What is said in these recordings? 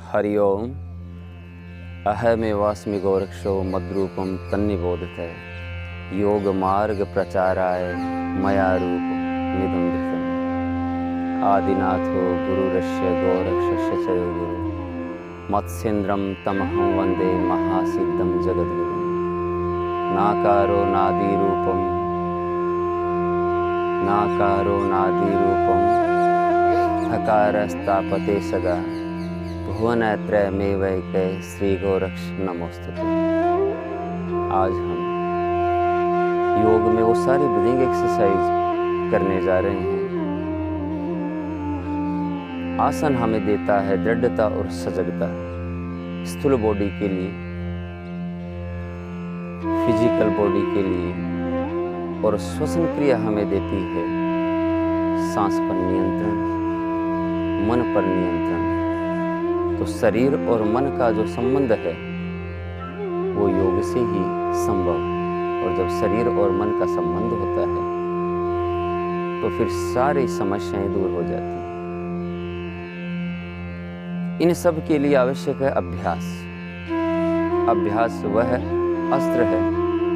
हरि ओम। अहमेवास्मि गोरक्षो मद्रूपम तन्निबोधते योग मार्ग प्रचाराय मया रूप मिदं धृतम्। आदिनाथो गुरुरस्य गोरक्षस्य च गुरु मत्स्येन्द्रं तमहं वन्दे महासिद्धं जगद्गुरुं। नाकारो नादीरूपं हकारस्तापते सदा भुवनत्रयमेवैके श्री गोरक्ष नमोस्तुते। आज हम योग में वो सारी ब्रीदिंग एक्सरसाइज करने जा रहे हैं। आसन हमें देता है दृढ़ता और सजगता स्थूल बॉडी के लिए, फिजिकल बॉडी के लिए, और श्वसन क्रिया हमें देती है सांस पर नियंत्रण, मन पर नियंत्रण। तो शरीर और मन का जो संबंध है वो योग से ही संभव है। और जब शरीर और मन का संबंध होता है तो फिर सारी समस्याएं दूर हो जाती हैं। इन सब के लिए आवश्यक है अभ्यास। अभ्यास वह अस्त्र है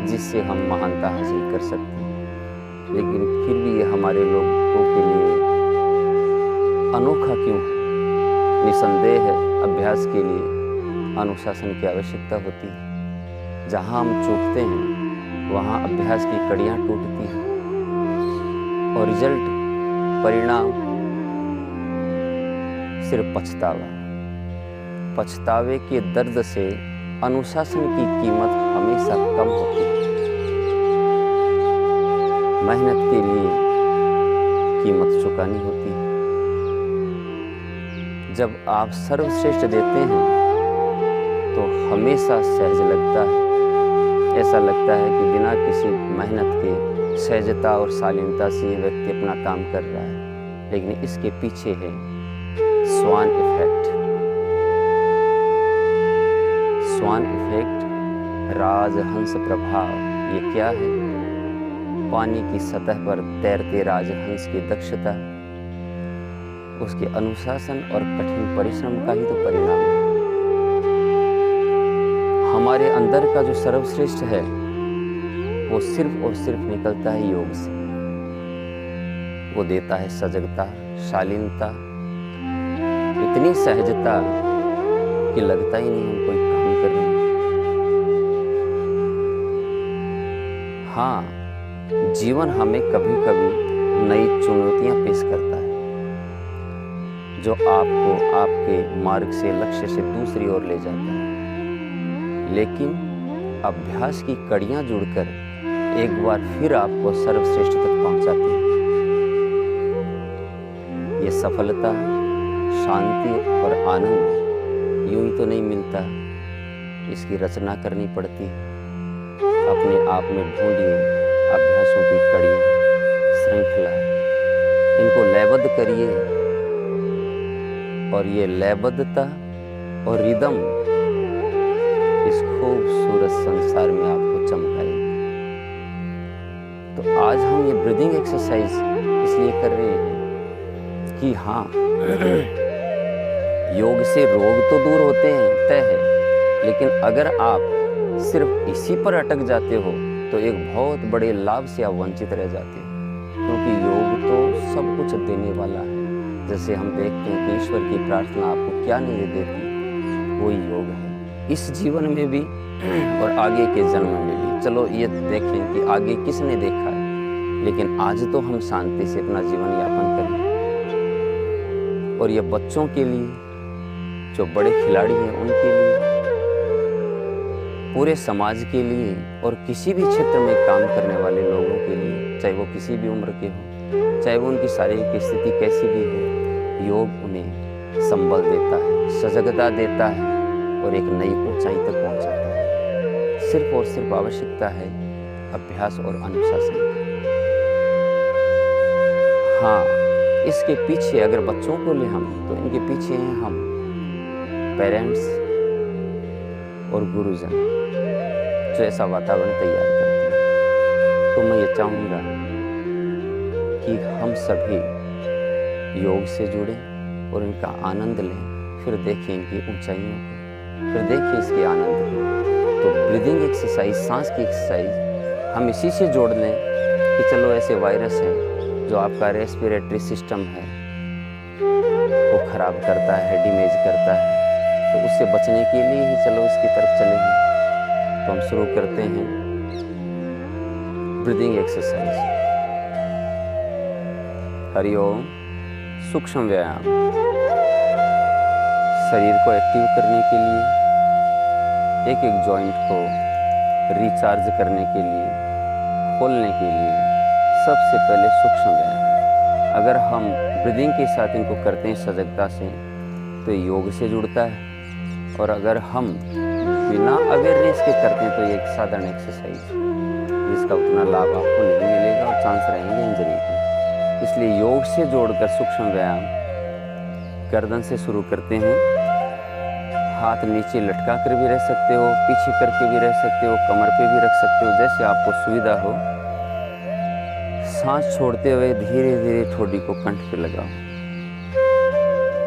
जिससे हम महानता हासिल कर सकते हैं। लेकिन फिर भी ये हमारे लोगों के लिए अनोखा क्यों है? निसंदेह है अभ्यास के लिए अनुशासन की आवश्यकता होती है। जहाँ हम चूकते हैं वहाँ अभ्यास की कड़ियाँ टूटती हैं और रिजल्ट, परिणाम सिर्फ पछतावे के दर्द से अनुशासन की कीमत हमेशा कम होती है। मेहनत के लिए कीमत चुकानी होती है। जब आप सर्वश्रेष्ठ देते हैं तो हमेशा सहज लगता है। ऐसा लगता है कि बिना किसी मेहनत के सहजता और शालीनता से व्यक्ति अपना काम कर रहा है। लेकिन इसके पीछे है स्वान इफेक्ट। स्वान इफेक्ट, राजहंस प्रभाव। ये क्या है? पानी की सतह पर तैरते राजहंस की दक्षता, उसके अनुशासन और कठिन परिश्रम का ही तो परिणाम है। हमारे अंदर का जो सर्वश्रेष्ठ है वो सिर्फ और सिर्फ निकलता है योग से। वो देता है सजगता, शालीनता, इतनी सहजता कि लगता ही नहीं हम कोई काम कर रहे हैं। हाँ, जीवन हमें कभी कभी नई चुनौतियां पेश करता है जो आपको आपके मार्ग से, लक्ष्य से दूसरी ओर ले जाता है। लेकिन अभ्यास की कड़ियां जुड़कर एक बार फिर आपको सर्वश्रेष्ठ तक पहुंचाती है। ये सफलता, शांति और आनंद यूं ही तो नहीं मिलता, इसकी रचना करनी पड़ती है। अपने आप में ढूंढिए अभ्यासों की कड़ियां, श्रृंखला, इनको लयबद्ध करिए और ये लयबद्धता और रिदम इस खूबसूरत संसार में आपको चमकाएगी। तो आज हम ये ब्रीदिंग एक्सरसाइज इसलिए कर रहे हैं कि हाँ, योग से रोग तो दूर होते हैं, तय है। लेकिन अगर आप सिर्फ इसी पर अटक जाते हो तो एक बहुत बड़े लाभ से आप वंचित रह जाते हैं। क्योंकि योग तो सब कुछ देने वाला है। जैसे हम देखते हैं कि ईश्वर की प्रार्थना आपको क्या नहीं देती, वही योग है। इस जीवन में भी और आगे के जन्म में भी। चलो ये देखें कि आगे किसने देखा है, लेकिन आज तो हम शांति से अपना जीवन यापन करें। और ये बच्चों के लिए, जो बड़े खिलाड़ी हैं उनके लिए, पूरे समाज के लिए और किसी भी क्षेत्र में काम करने वाले लोगों के लिए, चाहे वो किसी भी उम्र के हों, चाहे वो उनकी शारीरिक स्थिति कैसी भी हो, योग उन्हें संबल देता है, सजगता देता है और एक नई ऊंचाई तक पहुंचाता है। सिर्फ और सिर्फ आवश्यकता है अभ्यास और अनुशासन की। हाँ, इसके पीछे अगर बच्चों को ले हम, तो इनके पीछे हैं हम, पेरेंट्स और गुरुजन, जो ऐसा वातावरण तैयार करते हैं। तो मैं ये चाहूँगा कि हम सभी योग से जुड़ें और इनका आनंद लें, फिर देखिए इनकी ऊंचाइयों को, फिर देखिए इसके आनंद को। तो ब्रीदिंग एक्सरसाइज, सांस की एक्सरसाइज हम इसी से जोड़ लें कि चलो ऐसे वायरस हैं जो आपका रेस्पिरेटरी सिस्टम है वो ख़राब करता है, डैमेज करता है, तो उससे बचने के लिए ही चलो इसकी तरफ चलेंगे। तो हम शुरू करते हैं ब्रीदिंग एक्सरसाइज। हरिओम। सूक्ष्म व्यायाम शरीर को एक्टिव करने के लिए, एक एक जॉइंट को रिचार्ज करने के लिए, खोलने के लिए सबसे पहले सूक्ष्म व्यायाम। अगर हम ब्रीदिंग के साथ इनको करते हैं सजगता से तो योग से जुड़ता है, और अगर हम बिना अवेयरनेस के करते हैं तो ये एक साधारण एक्सरसाइज जिसका उतना लाभ आपको नहीं मिलेगा और चांस रहेंगे इंजरी के। इसलिए योग से जोड़कर सूक्ष्म व्यायाम गर्दन से शुरू करते हैं। हाथ नीचे लटका कर भी रह सकते हो, पीछे करके भी रह सकते हो, कमर पे भी रख सकते हो, जैसे आपको सुविधा हो। सांस छोड़ते हुए धीरे धीरे ठोड़ी को कंठ पे लगाओ,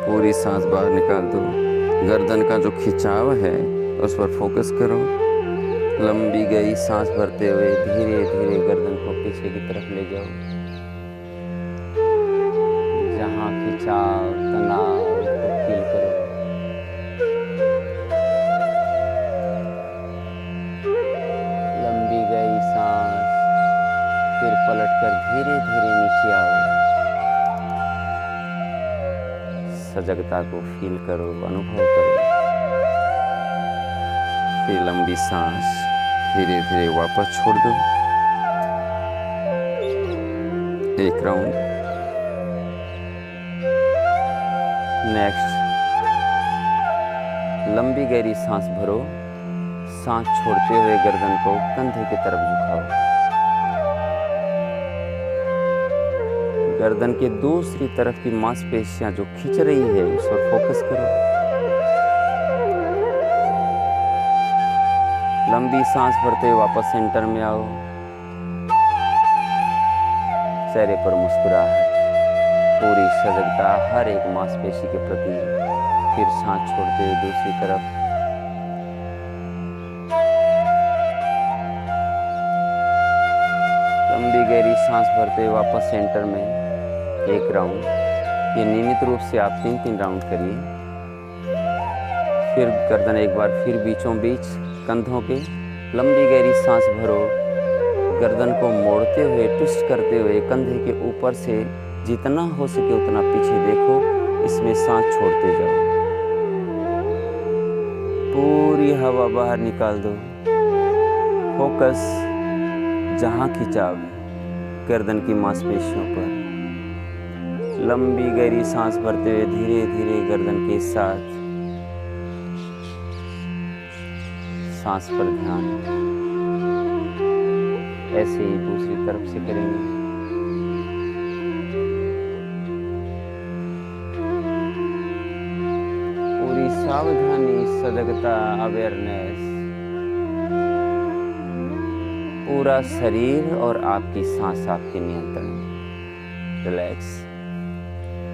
पूरी सांस बाहर निकाल दो। गर्दन का जो खिंचाव है उस पर फोकस करो। लंबी गई सांस भरते हुए धीरे धीरे गर्दन को पीछे की तरफ ले जाओ। जहाँ खिंचाव, तनाव को फील करो। लंबी गई सांस, फिर पलटकर धीरे धीरे नीचे आओ। सजगता को फील करो, अनुभव करो। फिर लंबी सांस, धीरे धीरे वापस छोड़ दो। एक राउंड। नेक्स्ट, लंबी गहरी सांस भरो। सांस छोड़ते हुए गर्दन को कंधे की तरफ झुकाओ। गर्दन के दूसरी तरफ की मांसपेशियां जो खींच रही है उस पर फोकस करो। लंबी सांस भरते हुए वापस सेंटर में आओ। चेहरे पर मुस्कुराहट, पूरी सजगता हर एक मांसपेशी के प्रति। फिर सांस छोड़ते हुए दूसरी तरफ। लंबी गहरी सांस भरते हुए वापस सेंटर में एक राउंड। ये नियमित रूप से आप 3-3 राउंड करिए। फिर गर्दन एक बार फिर बीचों बीच कंधों के। लंबी गहरी सांस भरो। गर्दन को मोड़ते हुए, ट्विस्ट करते हुए कंधे के ऊपर से जितना हो सके उतना पीछे देखो। इसमें सांस छोड़ते जाओ। पूरी हवा बाहर निकाल दो। फोकस जहाँ खिंचाव है गर्दन की मांसपेशियों पर। लंबी गहरी सांस भरते हुए धीरे धीरे गर्दन के साथ सांस पर ध्यान। ऐसे ही दूसरी तरफ से करेंगे। पूरी सावधानी, सजगता, अवेयरनेस, पूरा शरीर और आपकी सांस आपके नियंत्रण में। रिलैक्स।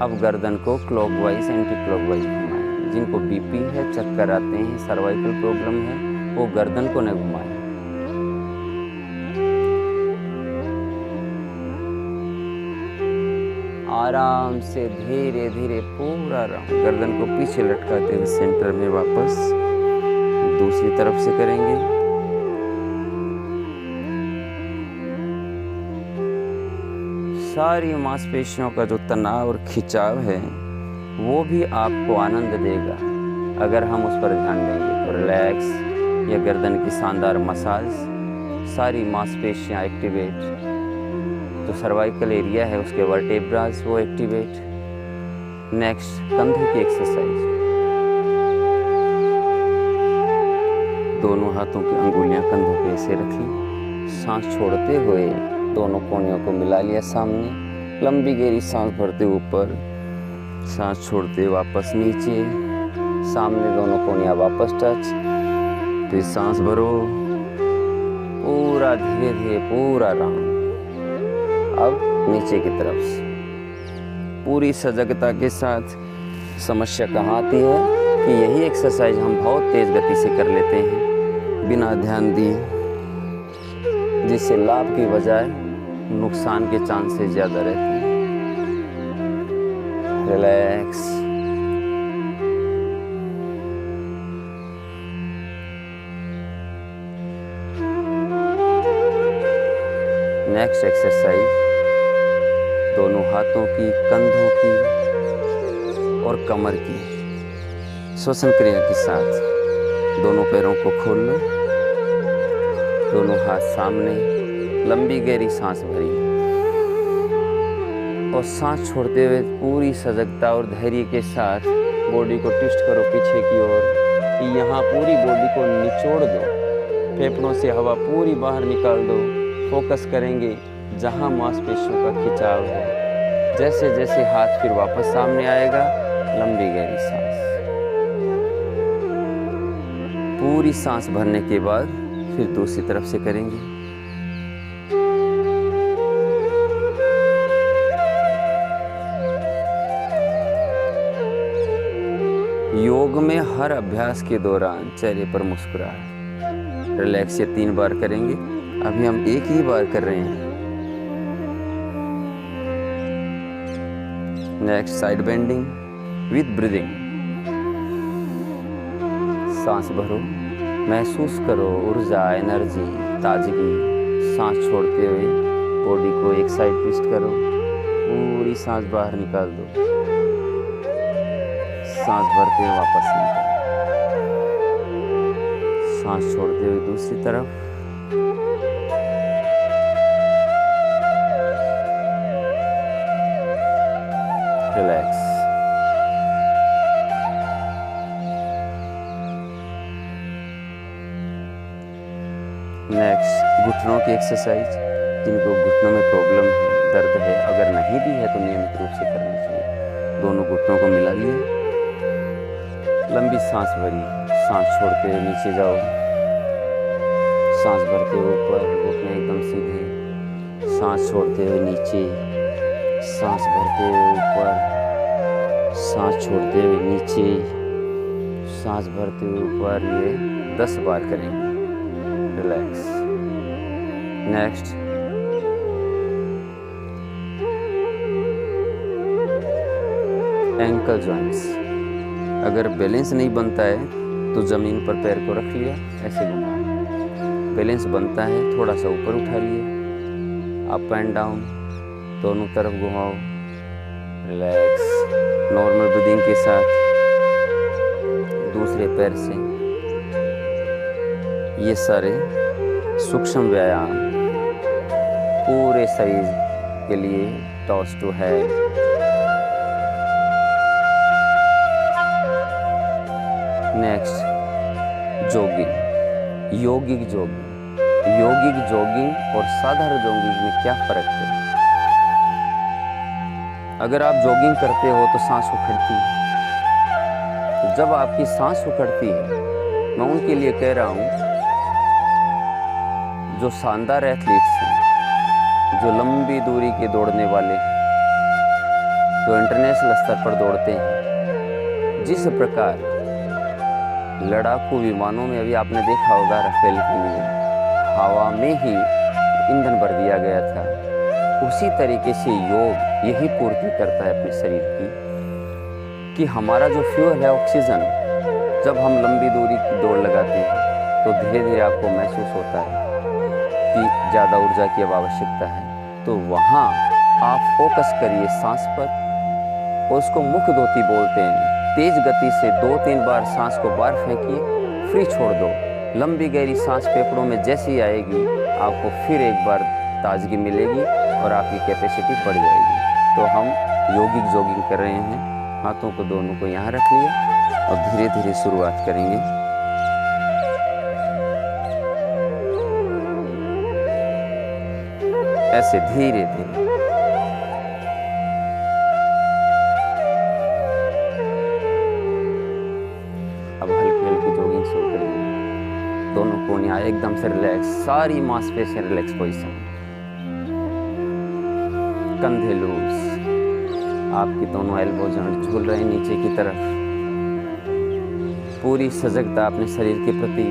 अब गर्दन को क्लॉकवाइज, एंटी क्लॉकवाइज घुमाएं। जिनको बीपी है, चक्कर आते हैं, सर्वाइकल प्रॉब्लम है, वो गर्दन को न घुमाएं। आराम से धीरे धीरे पूरा राउंड गर्दन को पीछे लटकाते हुए सेंटर में वापस दूसरी तरफ से करेंगे। सारी मांसपेशियों का जो तनाव और खिंचाव है वो भी आपको आनंद देगा अगर हम उस पर ध्यान देंगे। तो रिलैक्स या गर्दन की शानदार मसाज, सारी मांसपेशियां एक्टिवेट, जो सर्वाइकल एरिया है उसके वर्टेब्रास वो एक्टिवेट। नेक्स्ट, कंधों की एक्सरसाइज। दोनों हाथों की अंगुलियां कंधों पे ऐसे रखी। सांस छोड़ते हुए दोनों कोनियों को मिला लिया सामने। लंबी गहरी सांस भरते ऊपर, सांस छोड़ते वापस नीचे, सामने दोनों कोनियां वापस टच। फिर सांस भरो, पूरा धीरे धीरे पूरा राउंड। अब नीचे की तरफ से पूरी सजगता के साथ समस्या कहाँ आती है कि यही एक्सरसाइज हम बहुत तेज़ गति से कर लेते हैं बिना ध्यान दिए, जिससे लाभ की बजाय नुकसान के चांसेस ज़्यादा रहते हैं। रिलैक्स। नेक्स्ट एक्सरसाइज दोनों हाथों की, कंधों की और कमर की श्वसन क्रिया के साथ दोनों पैरों को खोल लो, दोनों हाथ सामने, लंबी गहरी सांस भरी और सांस छोड़ते हुए पूरी सजगता और धैर्य के साथ बॉडी को ट्विस्ट करो पीछे की ओर। यहाँ पूरी बॉडी को निचोड़ दो, फेफड़ों से हवा पूरी बाहर निकाल दो। फोकस करेंगे जहाँ मांसपेशियों का खिंचाव है। जैसे जैसे हाथ फिर वापस सामने आएगा, लंबी गहरी सांस। पूरी सांस भरने के बाद फिर दूसरी तरफ से करेंगे। योग में हर अभ्यास के दौरान चेहरे पर मुस्कुराहट। रिलैक्स ये 3 बार करेंगे। अभी हम एक ही बार कर रहे हैं। Next side bending with breathing. सांस भरो, महसूस करो ऊर्जा, एनर्जी, ताजगी। सांस छोड़ते हुए बॉडी को एक साइड ट्विस्ट करो, पूरी सांस बाहर निकाल दो। सांस भरते हुए वापस निकालो, सांस छोड़ते हुए दूसरी तरफ। रिलैक्स। नेक्स्ट घुटनों की एक्सरसाइज। जिनको घुटनों में प्रॉब्लम है, दर्द है, अगर नहीं भी है तो नियमित रूप से करनी चाहिए। दोनों घुटनों को मिला लिए, लंबी सांस भरी, सांस छोड़ते हुए नीचे जाओ, सांस भरते हुए ऊपर, घुटने एकदम सीधे, सांस छोड़ते हुए नीचे, सांस भरते हुए ऊपर, सांस छोड़ते हुए नीचे, सांस भरते हुए ऊपर। ये 10 बार करेंगे। रिलैक्स। Next ankle joints. अगर बैलेंस नहीं बनता है तो ज़मीन पर पैर को रख लिया, ऐसे घुमाओ। बैलेंस बनता है, थोड़ा सा ऊपर उठा लिया, अप एंड डाउन, दोनों तरफ घुमाओ। रिलैक्स। नॉर्मल ब्रीदिंग के साथ दूसरे पैर से। ये सारे सूक्ष्म व्यायाम पूरे शरीर के लिए toes to head. Next jogging, यौगिक जॉगिंग। यौगिक जॉगिंग और साधारण जॉगिंग में क्या फर्क है? अगर आप जॉगिंग करते हो तो सांस उखड़ती है। तो जब आपकी सांस उखड़ती है, मैं उनके लिए कह रहा हूं जो शानदार एथलीट्स हैं, जो लंबी दूरी के दौड़ने वाले हैं, जो इंटरनेशनल स्तर पर दौड़ते हैं। जिस प्रकार लड़ाकू विमानों में अभी आपने देखा होगा राफेल के लिए हवा में ही ईंधन भर दिया गया था, उसी तरीके से योग यही पूर्ति करता है अपने शरीर की कि हमारा जो फ्यूल है ऑक्सीजन, जब हम लंबी दूरी की दौड़ लगाते हैं तो धीरे धीरे आपको महसूस होता है कि ज़्यादा ऊर्जा की अब आवश्यकता है। तो वहाँ आप फोकस करिए सांस पर, और उसको मुख धोती बोलते हैं। तेज गति से 2-3 बार सांस को बाहर फेंकिए, फ्री छोड़ दो। लंबी गहरी सांस फेफड़ों में जैसे ही आएगी, आपको फिर एक बार ताजगी मिलेगी और आपकी कैपेसिटी बढ़ जाएगी। तो हम यौगिक जॉगिंग कर रहे हैं। हाथों को दोनों को यहाँ रख लिया और धीरे धीरे शुरुआत करेंगे। ऐसे धीरे धीरे। अब हल्की हल्की जॉगिंग शुरू करेंगे। दोनों कोनियां एकदम से रिलैक्स, सारी मांसपेशियां रिलैक्स पोजीशन, कंधे लूज, आपकी दोनों एल्बो जॉइंट झूल रहे हैं नीचे की तरफ। पूरी सजगता अपने शरीर के प्रति।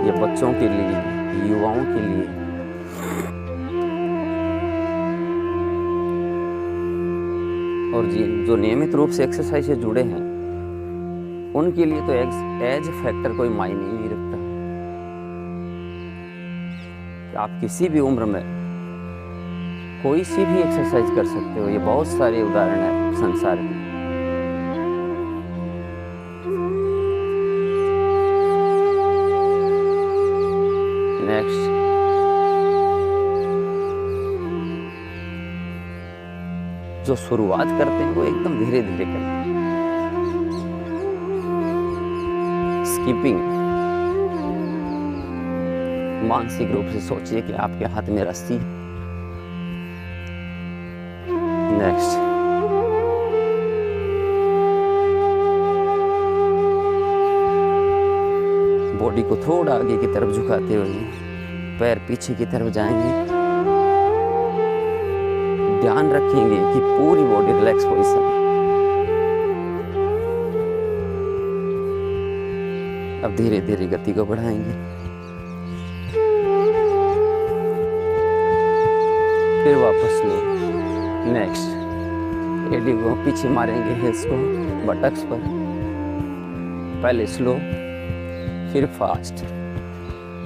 ये बच्चों के लिए, युवाओं के लिए, और जो नियमित रूप से एक्सरसाइज से जुड़े हैं उनके लिए तो एज फैक्टर कोई मायने ही नहीं रखता। आप किसी भी उम्र में कोई सी भी एक्सरसाइज कर सकते हो। ये बहुत सारे उदाहरण है संसार में। नेक्स्ट, जो शुरुआत करते हैं वो एकदम धीरे धीरे करते हैं। स्किपिंग, मानसिक रूप से सोचिए कि आपके हाथ में रस्सी है। नेक्स्ट, बॉडी को थोड़ा आगे की तरफ झुकाते हुए पैर पीछे की तरफ जाएंगे। ध्यान रखेंगे कि पूरी बॉडी रिलैक्स पोजीशन। अब धीरे धीरे गति को बढ़ाएंगे। फिर वापस लो। नेक्स्ट, एडी को पीछे मारेंगे, हिल्स को बटक्स पर। पहले स्लो, फिर फास्ट,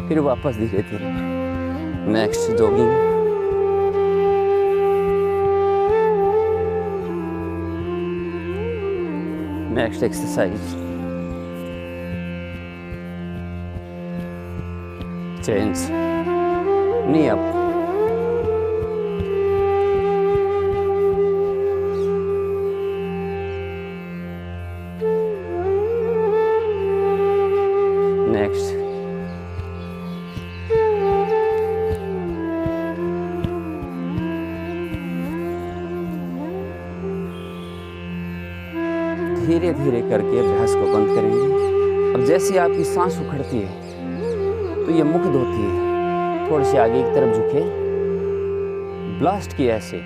फिर वापस धीरे धीरे। Next, jogging. Next exercise, change, knee up. Next, धीरे धीरे करके अभ्यास को बंद करेंगे। अब जैसे आपकी सांस उखड़ती है तो ये मुक्त होती है। थोड़ी सी आगे की तरफ झुके, ब्लास्ट किया ऐसे,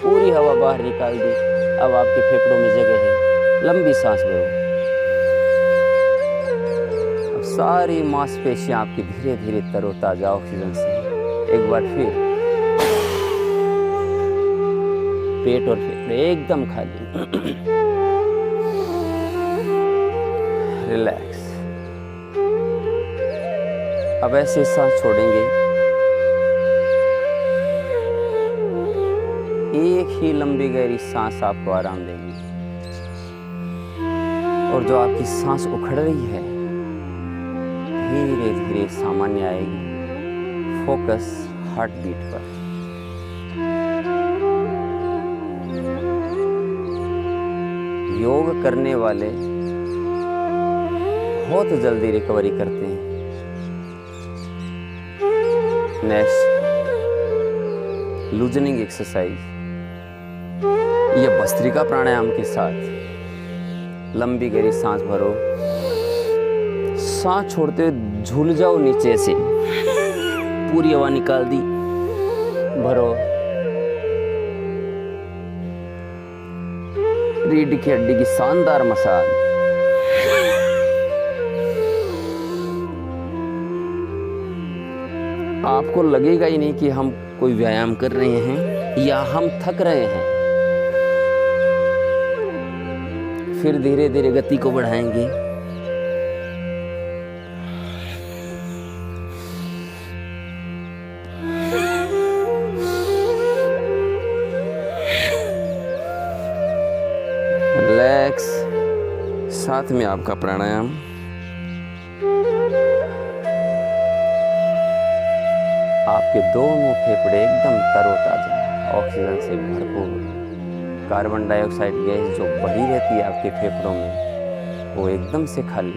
पूरी हवा बाहर निकाल दी। अब आपके फेफड़ों में जगह है, लंबी सांस भरो। अब सारी मांसपेशियां आपकी धीरे धीरे तरोताजा ऑक्सीजन से। एक बार फिर, पेट और फेफड़े एकदम खाली। रिलैक्स। अब ऐसे सांस छोड़ेंगे। एक ही लंबी गहरी सांस आपको आराम देगी। और जो आपकी सांस उखड़ रही है धीरे धीरे सामान्य आएगी। फोकस हार्ट बीट पर। योग करने वाले बहुत जल्दी रिकवरी करते हैं। Next, loosening exercise. यह भस्त्रिका प्राणायाम के साथ लंबी गहरी सांस भरो। सांस छोड़ते हुए झूल जाओ नीचे से, पूरी हवा निकाल दी, भरो। रीढ़ की हड्डी की शानदार मसाज। आपको लगेगा ही नहीं कि हम कोई व्यायाम कर रहे हैं या हम थक रहे हैं। फिर धीरे धीरे गति को बढ़ाएंगे। रिलैक्स। साथ में आपका प्राणायाम। आपके दोनों फेफड़े एकदम तरोताजा, ऑक्सीजन से भरपूर। कार्बन डाइऑक्साइड गैस जो भरी रहती है आपके फेफड़ों में वो एकदम से खाली।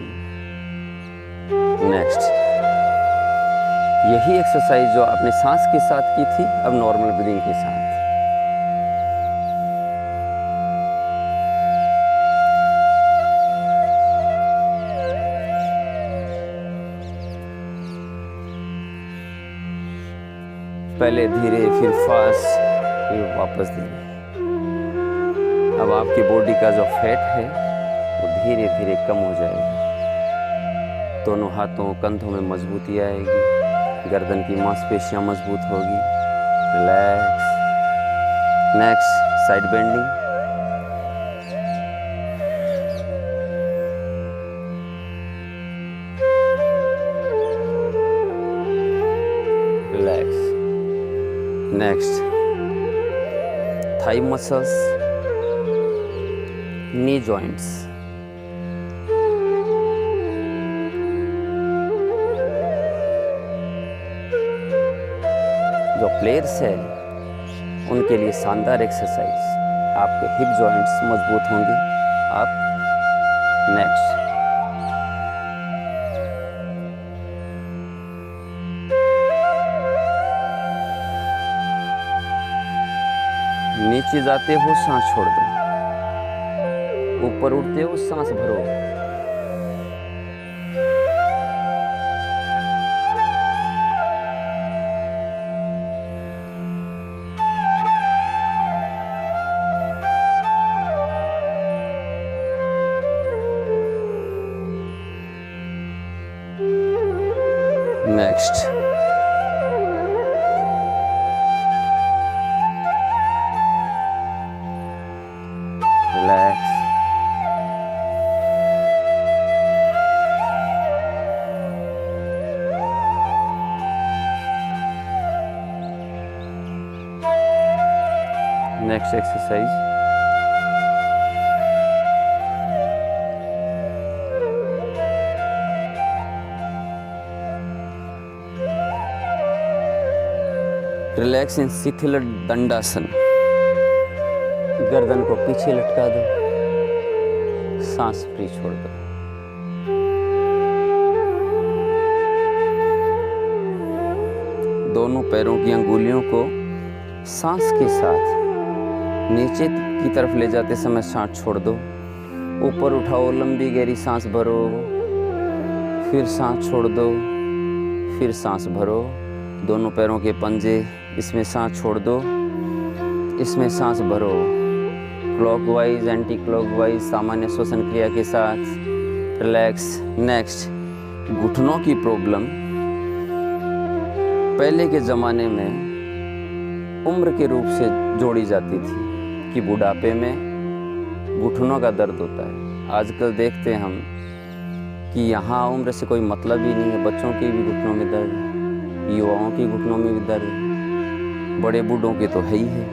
नेक्स्ट, यही एक्सरसाइज जो आपने सांस के साथ की थी अब नॉर्मल ब्रीदिंग के साथ। पहले धीरे, फिर फास्ट, फिर वापस धीरे। अब आपकी बॉडी का जो फैट है वो धीरे धीरे कम हो जाएगा। दोनों हाथों कंधों में मजबूती आएगी, गर्दन की मांसपेशियां मजबूत होगी। Relax. Next, side bending. Relax. Next, thigh muscles, knee joints. जो प्लेयर्स है उनके लिए शानदार एक्सरसाइज। आपके हिप जॉइंट्स मजबूत होंगे। आप नेक्स्ट, नीचे जाते हो सांस छोड़ दो, ऊपर उठते हो सांस भरो। Next, relax. Next exercise, relax in शिथिल दंडासन। गर्दन को पीछे लटका दो, सांस फ्री छोड़ दो। दोनों पैरों की अंगुलियों को सांस के साथ नीचे की तरफ ले जाते समय सांस छोड़ दो। ऊपर उठाओ, लंबी गहरी सांस भरो, फिर सांस छोड़ दो, फिर सांस भरो। दोनों पैरों के पंजे, इसमें सांस छोड़ दो, इसमें सांस भरो। क्लॉकवाइज, एंटी क्लॉकवाइज, सामान्य श्वसन क्रिया के साथ। रिलैक्स। नेक्स्ट, घुटनों की प्रॉब्लम पहले के ज़माने में उम्र के रूप से जोड़ी जाती थी कि बुढ़ापे में घुटनों का दर्द होता है। आजकल देखते हैं हम कि यहाँ उम्र से कोई मतलब ही नहीं है। बच्चों के भी घुटनों में दर्द है, युवाओं के घुटनों में भी दर्द, बड़े बूढ़ों के तो है ही है।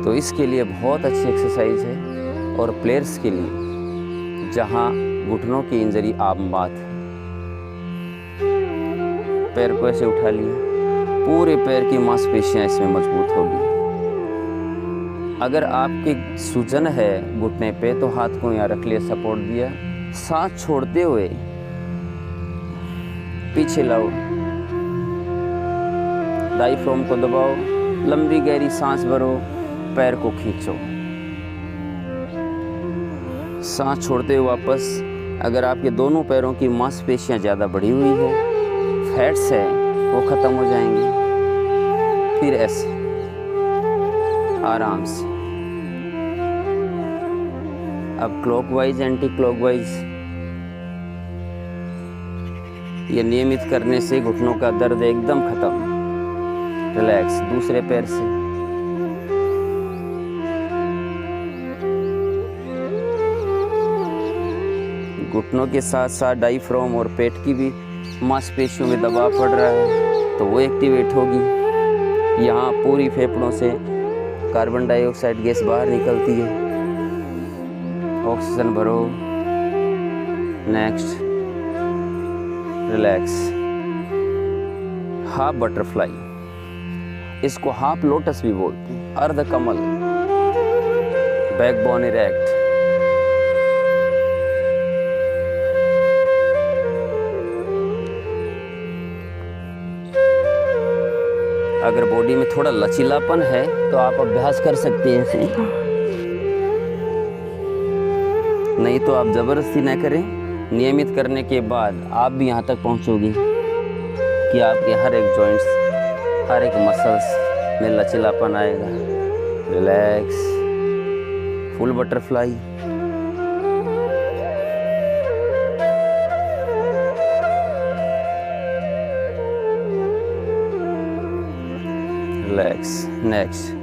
तो इसके लिए बहुत अच्छी एक्सरसाइज है। और प्लेयर्स के लिए जहाँ घुटनों की इंजरी आम बात है, पैर को ऐसे उठा लिया, पूरे पैर की मांसपेशियां इसमें मजबूत होगी। अगर आपकी सूजन है घुटने पे तो हाथ को यहाँ रख लिया, सपोर्ट दिया, सांस छोड़ते हुए पीछे लाओ, डायफ्राम को दबाओ, लंबी गहरी सांस भरो, पैर को खींचो, सांस छोड़ते हुए वापस। अगर आपके दोनों पैरों की मांसपेशियां ज़्यादा बढ़ी हुई है, फैट्स है, वो ख़त्म हो जाएंगी। फिर ऐसे आराम से। अब क्लॉकवाइज, एंटी क्लॉकवाइज, ये नियमित करने से घुटनों का दर्द एकदम खत्म। रिलैक्स। दूसरे पैर से घुटनों के साथ साथ डायफ्राम और पेट की भी मांसपेशियों में दबाव पड़ रहा है तो वो एक्टिवेट होगी। यहाँ पूरी फेफड़ों से कार्बन डाइऑक्साइड गैस बाहर निकलती है। ऑक्सीजन भरो। Next, relax. हाफ बटरफ्लाई, इसको हाफ लोटस भी बोलते हैं, अर्ध कमल, बैकबोन इरेक्ट। अगर बॉडी में थोड़ा लचीलापन है तो आप अभ्यास कर सकते हैं इसे, नहीं तो आप जबरदस्ती ना करें। नियमित करने के बाद आप भी यहाँ तक पहुँचोगे कि आपके हर एक जॉइंट्स हर एक मसल्स में लचीलापन आएगा। Relax, full butterfly. Relax. Next,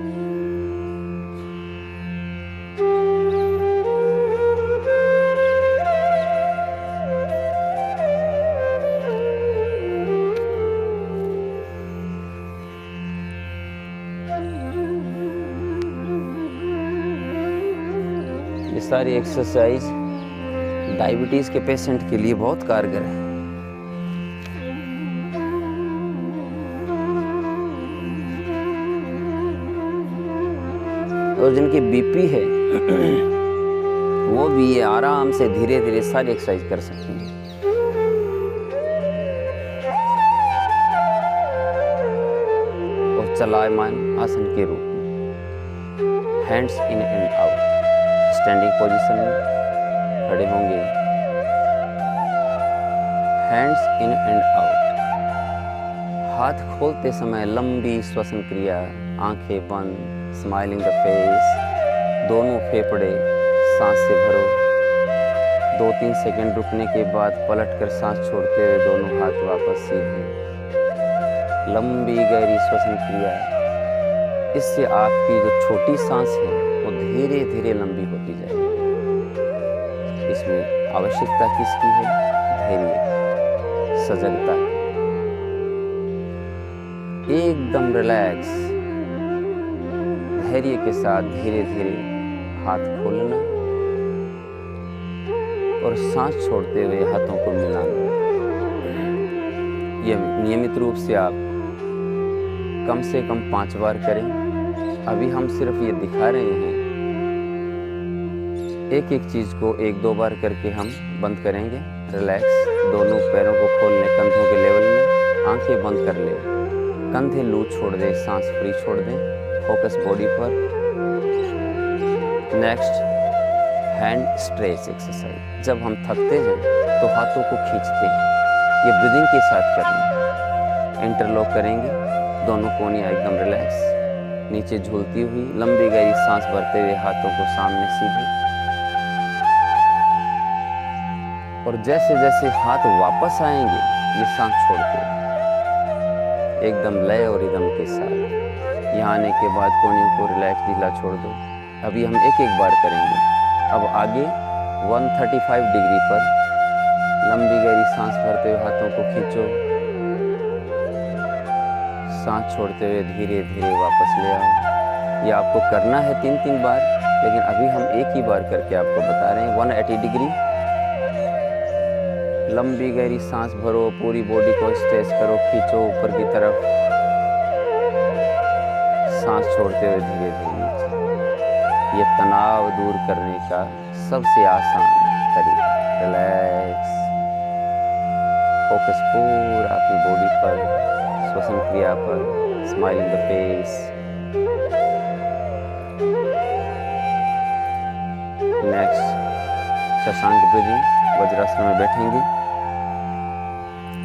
ये सारी एक्सरसाइज डायबिटीज के पेशेंट के लिए बहुत कारगर है। और जिनकी बीपी है वो भी ये आराम से धीरे धीरे सारी एक्सरसाइज कर सकते हैं। और चलायमान आसन के रूप में hands in and out, standing position में खड़े होंगे, हैंड्स इन एंड आउट। हाथ खोलते समय लंबी श्वसन क्रिया, आंखें बंद, स्माइलिंग द फेस, दोनों फेफड़े सांस से भरो। 2-3 सेकंड रुकने के बाद पलटकर सांस छोड़ते हुए दोनों हाथ वापस सीधे। लंबी गहरी श्वसन क्रिया, इससे आपकी जो छोटी सांस है वो धीरे धीरे लंबी होती जाएगी। इसमें आवश्यकता किसकी है? धैर्य, सजगता की। एकदम रिलैक्स, धैर्य के साथ धीरे धीरे हाथ खोलना और सांस छोड़ते हुए हाथों को मिलाना। यह नियमित रूप से आप कम से कम 5 बार करें। अभी हम सिर्फ ये दिखा रहे हैं, एक एक चीज को 1-2 बार करके हम बंद करेंगे। रिलैक्स, दोनों पैरों को खोल लें कंधों के लेवल में, आंखें बंद कर लें, कंधे लूज छोड़ दें, सांस फ्री छोड़ दें, फोकस बॉडी पर। Next, hand stretch exercise. जब हम थकते हैं तो हाथों को खींचते हैं, ये ब्रीदिंग के साथ करना है। इंटरलॉक करेंगे, दोनों कोनियाँ एकदम रिलैक्स, नीचे झूलती हुई लंबी गहरी सांस भरते हुए हाथों को सामने सीधे। और जैसे जैसे हाथ वापस आएंगे ये सांस छोड़ते एकदम लय और रिदम के साथ। यहाँ आने के बाद कोनियों को रिलैक्स ढीला छोड़ दो। अभी हम एक एक बार करेंगे। अब आगे 135 डिग्री पर लंबी गहरी सांस भरते हुए हाथों को खींचो, सांस छोड़ते हुए धीरे धीरे वापस ले आओ। ये आपको करना है 3-3 बार, लेकिन अभी हम एक ही बार करके आपको बता रहे हैं। 180 डिग्री, लंबी गहरी सांस भरो, पूरी बॉडी को स्ट्रेच करो, खींचो ऊपर की तरफ, सांस छोड़ते हुए धीरे धीरे नीचे। ये तनाव दूर करने का सबसे आसान तरीका। रिलैक्स, फोकस पूरा अपनी बॉडी पर, श्वसन क्रिया पर, smiling the face. Next, Shashank breathing, vajrasana में बैठेंगे।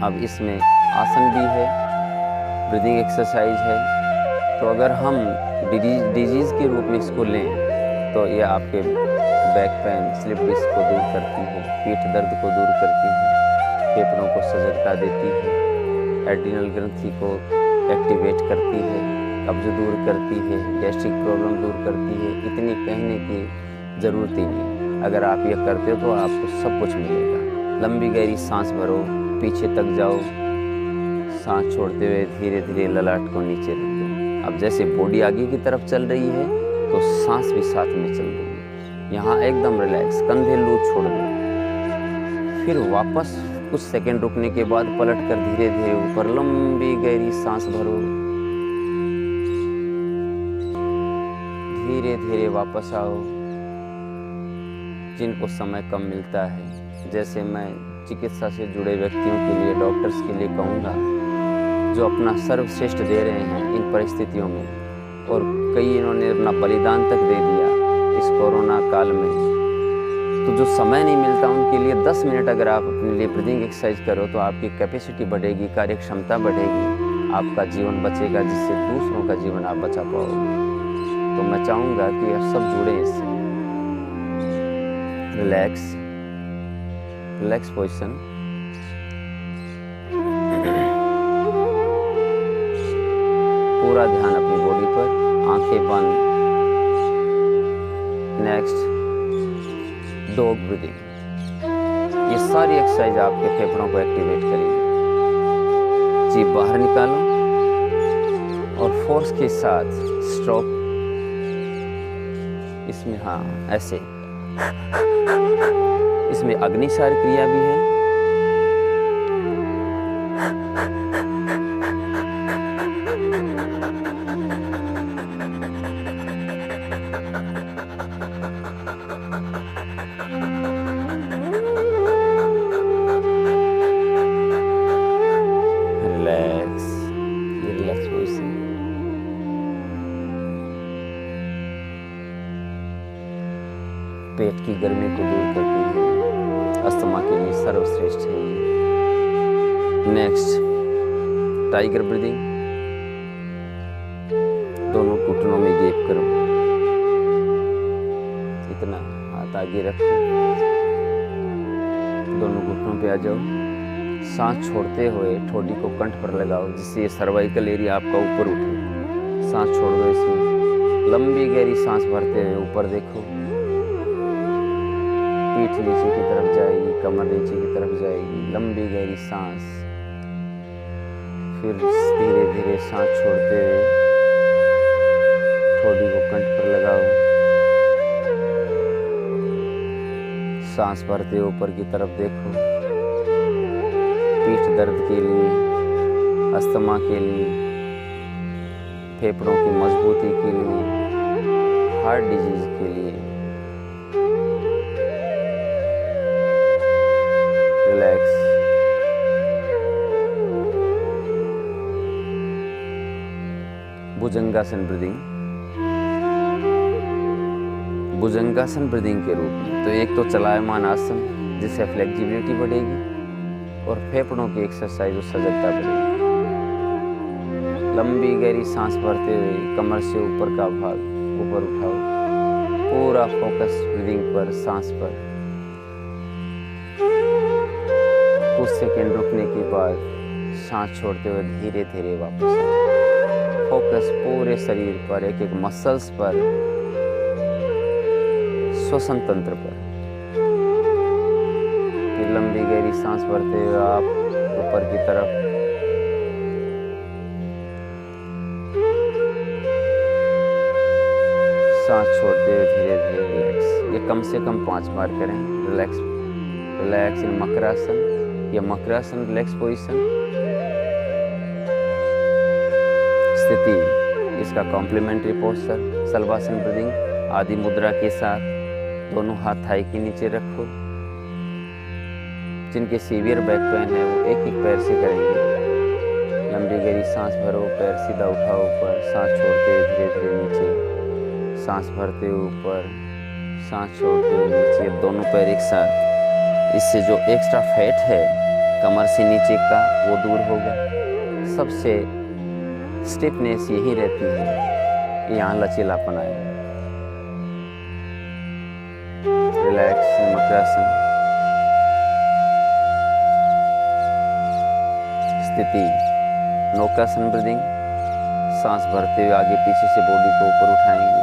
अब इसमें आसन भी है, ब्रीदिंग एक्सरसाइज है। तो अगर हम डिजीज़ के रूप में इसको लें तो ये आपके बैक पेन, स्लिप डिस्क को दूर करती है, पीठ दर्द को दूर करती है, फेफड़ों को सजगता देती है, एड्रिनल ग्रंथि को एक्टिवेट करती है, कब्ज दूर करती है, गैस्ट्रिक प्रॉब्लम दूर करती है। इतनी कहने की ज़रूरत ही नहीं, अगर आप ये करते हो तो आपको सब कुछ मिलेगा। लंबी गहरी सांस भरो, पीछे तक जाओ, सांस छोड़ते हुए धीरे धीरे ललाट को नीचे रख दो। अब जैसे बॉडी आगे की तरफ चल रही है तो सांस भी साथ में चल रही है। यहाँ एकदम रिलैक्स, कंधे लूज छोड़ दो। फिर वापस कुछ सेकंड रुकने के बाद पलटकर धीरे धीरे ऊपर लंबी गहरी सांस भरो, धीरे धीरे वापस आओ। जिनको समय कम मिलता है, जैसे मैं चिकित्सा से जुड़े व्यक्तियों के लिए, डॉक्टर्स के लिए कहूँगा, जो अपना सर्वश्रेष्ठ दे रहे हैं इन परिस्थितियों में, और कई इन्होंने अपना बलिदान तक दे दिया इस कोरोना काल में, तो जो समय नहीं मिलता उनके लिए 10 मिनट अगर आप अपने लिए ब्रीदिंग एक्सरसाइज करो तो आपकी कैपेसिटी बढ़ेगी, कार्य क्षमता बढ़ेगी, आपका जीवन बचेगा, जिससे दूसरों का जीवन आप बचा पाओगे। तो मैं चाहूँगा कि आप सब जुड़ें इससे। Relax position. पूरा ध्यान अपनी बॉडी पर, आंखें बंद। Next, dog breathing. ये सारी एक्सरसाइज आपके फेफड़ों को एक्टिवेट करेंगी। जीभ बाहर निकालो और फोर्स के साथ स्ट्रोक। इसमें ऐसे, इसमें अग्निसार क्रिया भी है। Relax position. पेट की गर्मी को दूर करती है, अस्थमा के लिए सर्वश्रेष्ठ है ये। Next, tiger breathing. दोनों घुटनों में गैप करो, इतना हाथ आगे रखो, दोनों घुटनों पे आ जाओ। सांस छोड़ते हुए ठोडी को कंठ पर लगाओ, जिससे ये सर्वाइकल एरिया आपका ऊपर उठे। सांस छोड़ दो इसमें, लंबी गहरी सांस भरते हुए ऊपर देखो। पीठ नीचे की तरफ जाएगी, कमर नीचे की तरफ जाएगी, लंबी गहरी सांस। फिर धीरे धीरे सांस छोड़ते हुए ठोडी को कंठ पर लगाओ। सांस भरते हुए ऊपर की तरफ देखो। पीठ दर्द के लिए, अस्थमा के लिए, फेफड़ों की मजबूती के लिए, हार्ट डिजीज के लिए। रिलैक्स। भुजंगासन ब्रीदिंग। भुजंगासन ब्रीदिंग के रूप में तो एक तो चलायमान आसन, जिससे फ्लेक्सिबिलिटी बढ़ेगी और फेफड़ों की एक्सरसाइज और सजगता बढ़ेगी। लंबी गहरी सांस भरते हुए कमर से ऊपर का भाग ऊपर उठाओ। पूरा फोकस ब्रीदिंग पर, सांस पर। कुछ सेकंड रुकने के बाद सांस छोड़ते हुए धीरे धीरे वापस आओ। फोकस पूरे शरीर पर, एक एक मसल्स पर, श्वसन तंत्र पर। फिर लंबी गहरी सांस भरते हुए आप ऊपर की तरफ। सांस छोड़ते हुए धीरे धीरे रिलैक्स। ये कम से कम 5 बार करें। रिलैक्स इन मकरासन या मकरासन रिलैक्स पोजीशन। स्थिति, इसका कॉम्प्लीमेंट्री पोस्चर शलभासन ब्रीदिंग आदि मुद्रा के साथ। दोनों हाथ थाई के नीचे रखो। जिनके सीवियर बैक पेन है वो एक एक पैर से करेंगे। लंबी गहरी सांस भरो, पैर सीधा उठाओ ऊपर, सांस छोड़ते हुए धीरे धीरे नीचे, सांस भरते हुए ऊपर, सांस छोड़ते हुए नीचे, दोनों पैर एक साथ। इससे जो एक्स्ट्रा फैट है कमर से नीचे का वो दूर होगा। सबसे स्टिफनेस यही रहती है, यहाँ लचीलापन आएगा। रिलैक्स मकरासन। स्थिति, नौकासन ब्रीदिंग। सांस भरते हुए आगे पीछे से बॉडी को ऊपर उठाएंगे,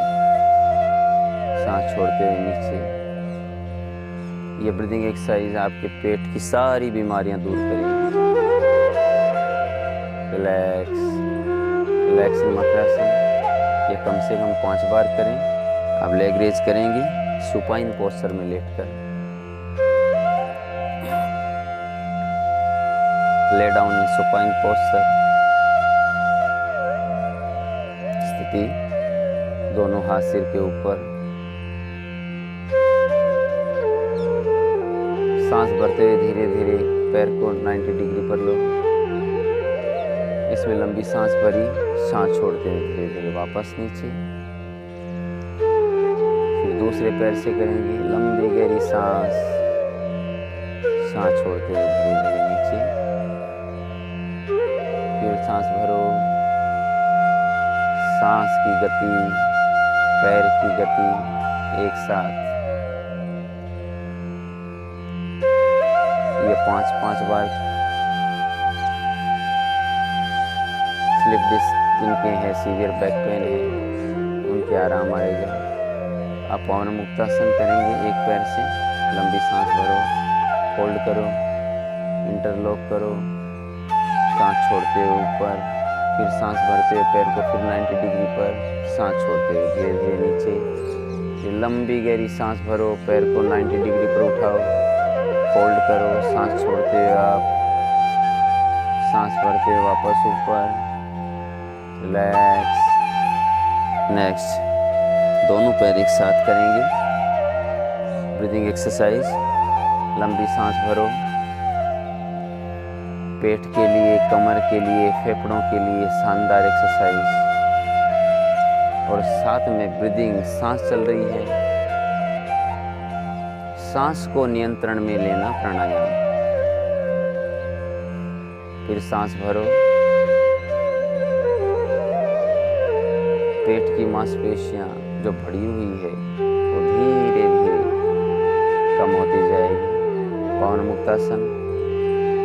सांस छोड़ते हुए नीचे। ये ब्रीदिंग एक्सरसाइज आपके पेट की सारी बीमारियां दूर करेगी। रिलैक्स मकरासन। ये कम से कम 5 बार करें। अब लेग रेज करेंगे सुपाइन पोस्चर में लेटकर। Lay down in supine posture. स्थिति, दोनों हाथ सिर के ऊपर। सांस भरते हुए धीरे धीरे पैर को 90 डिग्री पर लो। इसमें लंबी सांस भरी, सांस छोड़ते हुए धीरे धीरे वापस नीचे। फिर दूसरे पैर से करेंगे लंबी गहरी सांस, सांस छोड़ते हुए धीरे धीरे नीचे। फिर सांस भरो। सांस की गति, पैर की गति एक साथ। ये 5-5 बार। स्लिप डिस्क जिनके हैं, सीवियर बैक पेन है, उनके आराम आएगा। आप पवन मुक्तासन करेंगे। एक पैर से लंबी सांस भरो, होल्ड करो, इंटरलॉक करो, सांस छोड़ते हुए ऊपर, फिर सांस भरते हुए पैर को फिर 90 डिग्री पर, सांस छोड़ते हुए धीरे धीरे नीचे। फिर लंबी गहरी सांस भरो, पैर को 90 डिग्री पर उठाओ, होल्ड करो, सांस छोड़ते हुए आप, सांस भरते हुए वापस ऊपर, रिलैक्स। नेक्स्ट दोनों पैर एक साथ करेंगे। Breathing exercise. लंबी सांस भरो, पेट के लिए, कमर के लिए, फेफड़ों के लिए शानदार एक्सरसाइज। और साथ में ब्रीदिंग, सांस चल रही है, सांस को नियंत्रण में लेना प्राणायाम। फिर सांस भरो, पेट की मांसपेशियां जो भरी हुई है वो धीरे धीरे कम होती जाएगी। पवन मुक्तासन।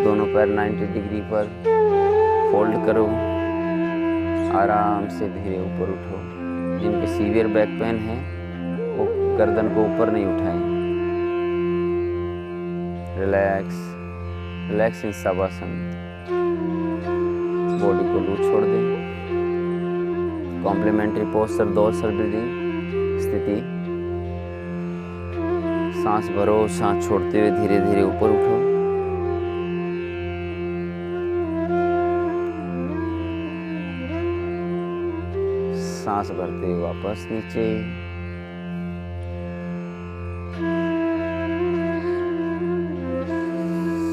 दोनों पैर 90 डिग्री पर, फोल्ड करो, आराम से धीरे ऊपर उठो। जिनके सीवियर बैक पेन है वो गर्दन को ऊपर नहीं उठाएं। Relax, relax in shavasana. Body को लूज छोड़ दें। कॉम्प्लीमेंट्री पोस्चर, डोर्सल ब्रीदिंग स्थिति। सांस भरो, सांस छोड़ते हुए धीरे धीरे ऊपर उठो। सांस भरते हुए वापस नीचे।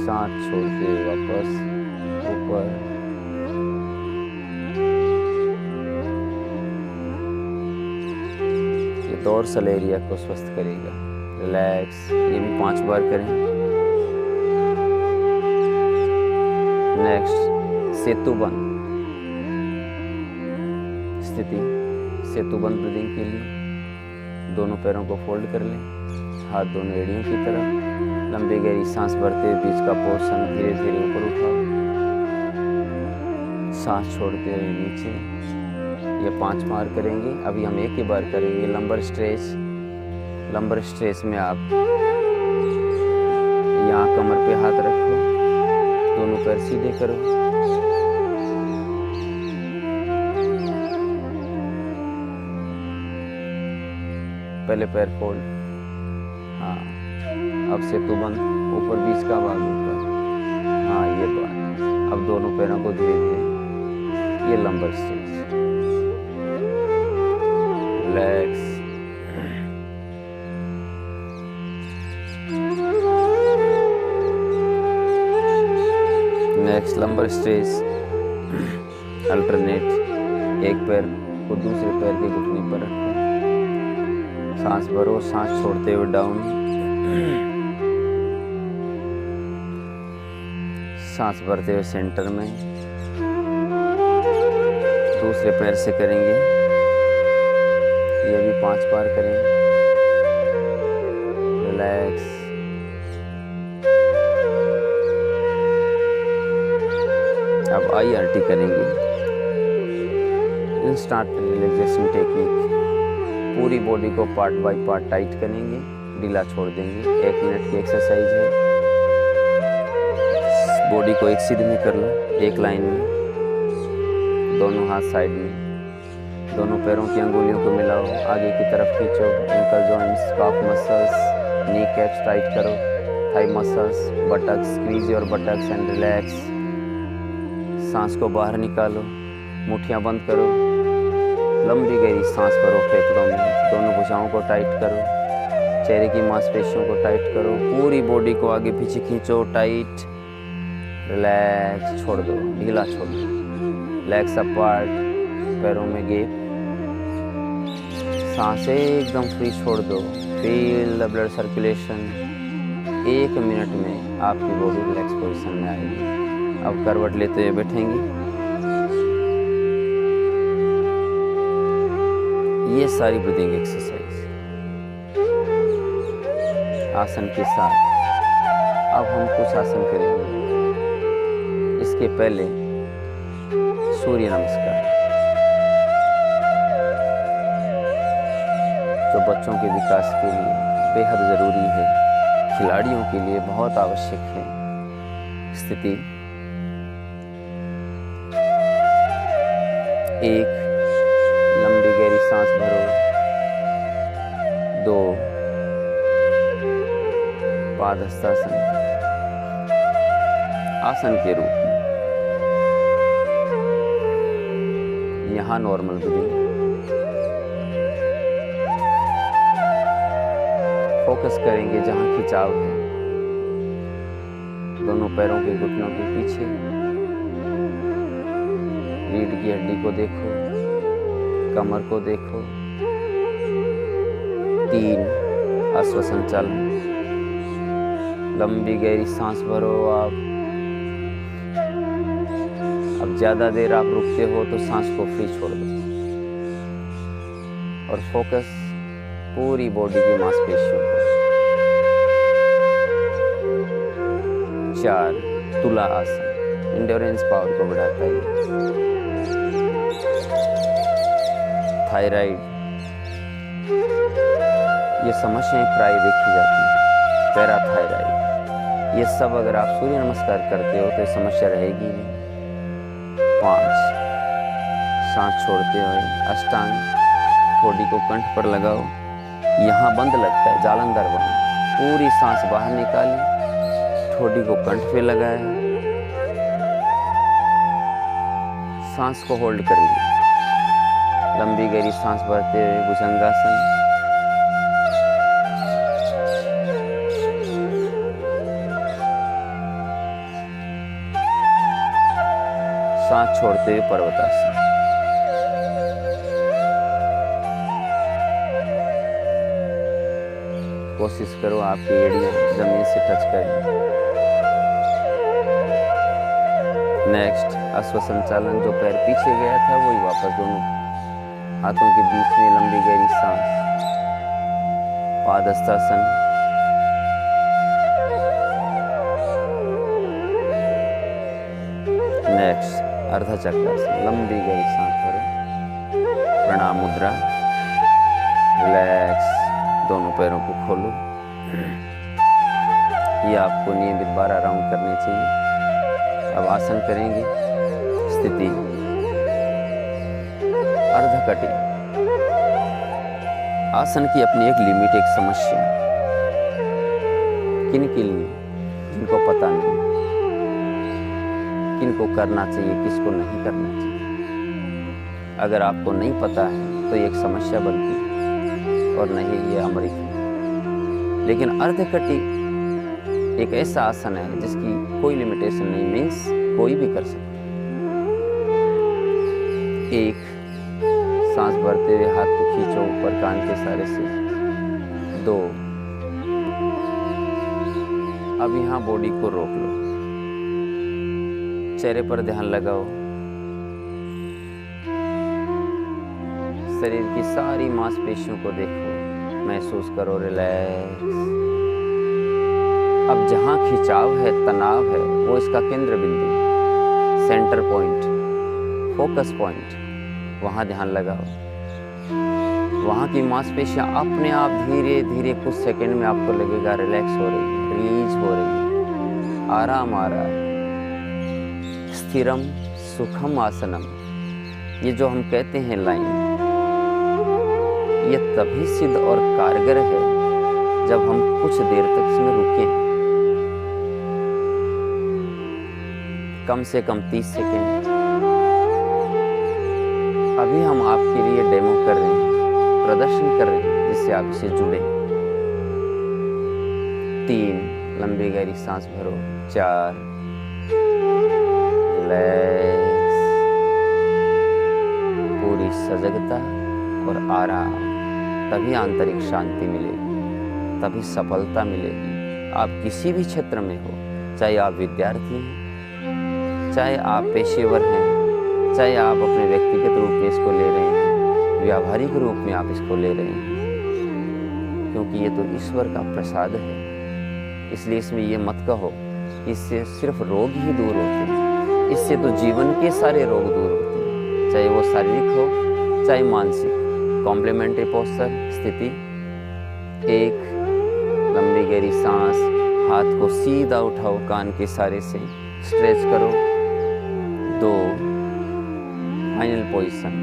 सांस छोड़ते हुए वापस ऊपर। डोर्सल एरिया को स्वस्थ करेगा। रिलैक्स। ये भी 5 बार करें। नेक्स्ट सेतुबंध स्थिति। सेतुबंध ब्रीदिंग के लिए दोनों पैरों को फोल्ड कर लें, हाथ दोनों एड़ियों की तरफ। लंबी गहरी सांस भरते हुए बीच का पोर्शन धीरे धीरे ऊपर उठाओ, सांस छोड़ते हुए नीचे। ये 5 बार करेंगे। अभी हम एक ही बार करेंगे लंबर स्ट्रेच। लंबर स्ट्रेच में आप यहाँ कमर पे हाथ रखो, दोनों पैर सीधे करो, पहले पैर फोल्ड। हाँ, अब सेतुबंध, ऊपर बीच का भाग ऊपर। हाँ, ये बात। अब दोनों पैरों को धीरे धीरे, ये lumbar stretch. Relax. Next lumbar stretch. Alternate. एक पैर को दूसरे पैर के घुटने पर रखो, सांस भरो, सांस छोड़ते हुए डाउन। सांस भरते हुए सेंटर में। दूसरे पैर से करेंगे। ये भी 5 बार करें। रिलैक्स। अब IRT करेंगे, इंस्टेंट रिलैक्सेशन टेक्निक। पूरी बॉडी को पार्ट बाय पार्ट टाइट करेंगे, ढीला छोड़ देंगे। 1 मिनट की एक्सरसाइज है। बॉडी को एक सीधे में कर लो, एक लाइन में। दोनों हाथ साइड में, दोनों पैरों की अंगुलियों को मिलाओ, आगे की तरफ खींचो। Ankle joints, calf muscles, knee caps tight करो, thigh muscles, buttocks, squeeze your buttocks and relax. सांस को बाहर निकालो, मुट्ठियां बंद करो, लंबी गहरी सांस भरो फेफड़ों में। दोनों भुजाओं को टाइट करो, चेहरे की मांसपेशियों को टाइट करो, पूरी बॉडी को आगे पीछे खींचो, टाइट। रिलैक्स, छोड़ दो, ढीला छोड़ दो। लेग्स अपार्ट, पैरों में गैप। सांसें एकदम फ्री छोड़ दो। Feel the blood circulation. 1 minute में आपकी बॉडी रिलैक्स पोजीशन में आएगी। अब करवट लेते हुए बैठेंगे, ये सारी ब्रीदिंग एक्सरसाइज आसन के साथ अब हम कुछ आसन करेंगे। इसके पहले सूर्य नमस्कार, जो बच्चों के विकास के लिए बेहद ज़रूरी है, खिलाड़ियों के लिए बहुत आवश्यक है। स्थिति 1, लंबी गहरी सांस भरो। 2, पादहस्तासन आसन के रूप में, यहाँ नॉर्मल ब्रीदिंग। फोकस करेंगे जहाँ खिंचाव है, दोनों पैरों के घुटनों के पीछे। रीढ़ की हड्डी को देखो, कमर को देखो। 3, आश्वासन चालन। लंबी गहरी सांस भरो आप। अब ज्यादा देर आप रुकते हो तो सांस को फ्री छोड़ दो और फोकस पूरी बॉडी की मांसपेशियों पर। 4, तुला आसन, इंड्योरेंस पावर को बढ़ाता है। थायराइड, ये समस्याएं प्राय देखी जाती हैं। पैराथायराइड, ये सब अगर आप सूर्य नमस्कार करते हो तो ये समस्या रहेगी नहीं। 5, सांस छोड़ते हुए अष्टांग, ठोड़ी को कंठ पर लगाओ। यहाँ बंद लगता है, जालंधर बंद। पूरी सांस बाहर निकाली, ठोड़ी को कंठ पे लगाया, सांस को होल्ड कर लिया। लंबी गहरी सांस भरते हुए भुजंगासन। सांस छोड़ते हुए पर्वतासन। कोशिश करो आपकी एड़ियां जमीन से टच करें। नेक्स्ट, अश्वसन चालन, जो पैर पीछे गया था वही वापस दोनों हाथों के बीच में लंबी गहरी सांस। पादहस्तासन। नेक्स्ट, अर्धा चक्रासन, लंबी गहरी सांस भरो। प्रणाम मुद्रा, रिलैक्स, दोनों पैरों को खोलो। ये आपको नियमित 12 राउंड करने चाहिए। अब आसन करेंगे। स्थिति अर्धकटी। आसन की अपनी एक लिमिट, एक समस्या। किन के लिए? जिनको पता नहीं किनको करना चाहिए, किसको नहीं करना चाहिए। अगर आपको नहीं पता है तो ये एक समस्या बनती है और नहीं ये अमृत है। लेकिन अर्धकटी एक ऐसा आसन है जिसकी कोई लिमिटेशन नहीं, मीन्स कोई भी कर सकता है। 1, सांस भरते हुए हाथ को खींचो ऊपर कान के सहारे से। 2, अब यहाँ बॉडी को रोक लो, चेहरे पर ध्यान लगाओ। शरीर की सारी मांसपेशियों को देखो, महसूस करो, रिलैक्स। अब जहां खिंचाव है, तनाव है, वो इसका केंद्र बिंदु, सेंटर पॉइंट, फोकस पॉइंट, वहां ध्यान लगाओ। वहां की मांसपेशियां अपने आप धीरे धीरे कुछ सेकंड में आपको लगेगा रिलैक्स हो रही है, रिलीज हो रही है, आराम आ रहा है। स्थिरम सुखम आसनम, ये जो हम कहते हैं लाइन, ये तभी सिद्ध और कारगर है जब हम कुछ देर तक इसमें रुकें, कम से कम 30 सेकेंड। अभी हम आपके लिए डेमो कर रहे हैं, प्रदर्शन कर रहे हैं, जिससे आप इसे जुड़े। 3, लंबी गहरी सांस भरो। 4, रिलैक्स, पूरी सजगता और आराम, तभी आंतरिक शांति मिलेगी, तभी सफलता मिलेगी। आप किसी भी क्षेत्र में हो, चाहे आप विद्यार्थी हैं, चाहे आप पेशेवर हैं, चाहे आप अपने व्यक्तिगत रूप में इसको ले रहे हैं, व्यावहारिक रूप में आप इसको ले रहे हैं, क्योंकि ये तो ईश्वर का प्रसाद है। इसलिए इसमें ये मत कहो इससे सिर्फ रोग ही दूर होते हैं। इससे तो जीवन के सारे रोग दूर होते हैं, चाहे वो शारीरिक हो चाहे मानसिक। कॉम्प्लीमेंट्री पोस्चर स्थिति। 1, लंबी गहरी सांस, हाथ को सीधा उठाओ कान के इशारे से, स्ट्रेच करो। 2, फाइनल पोजीशन।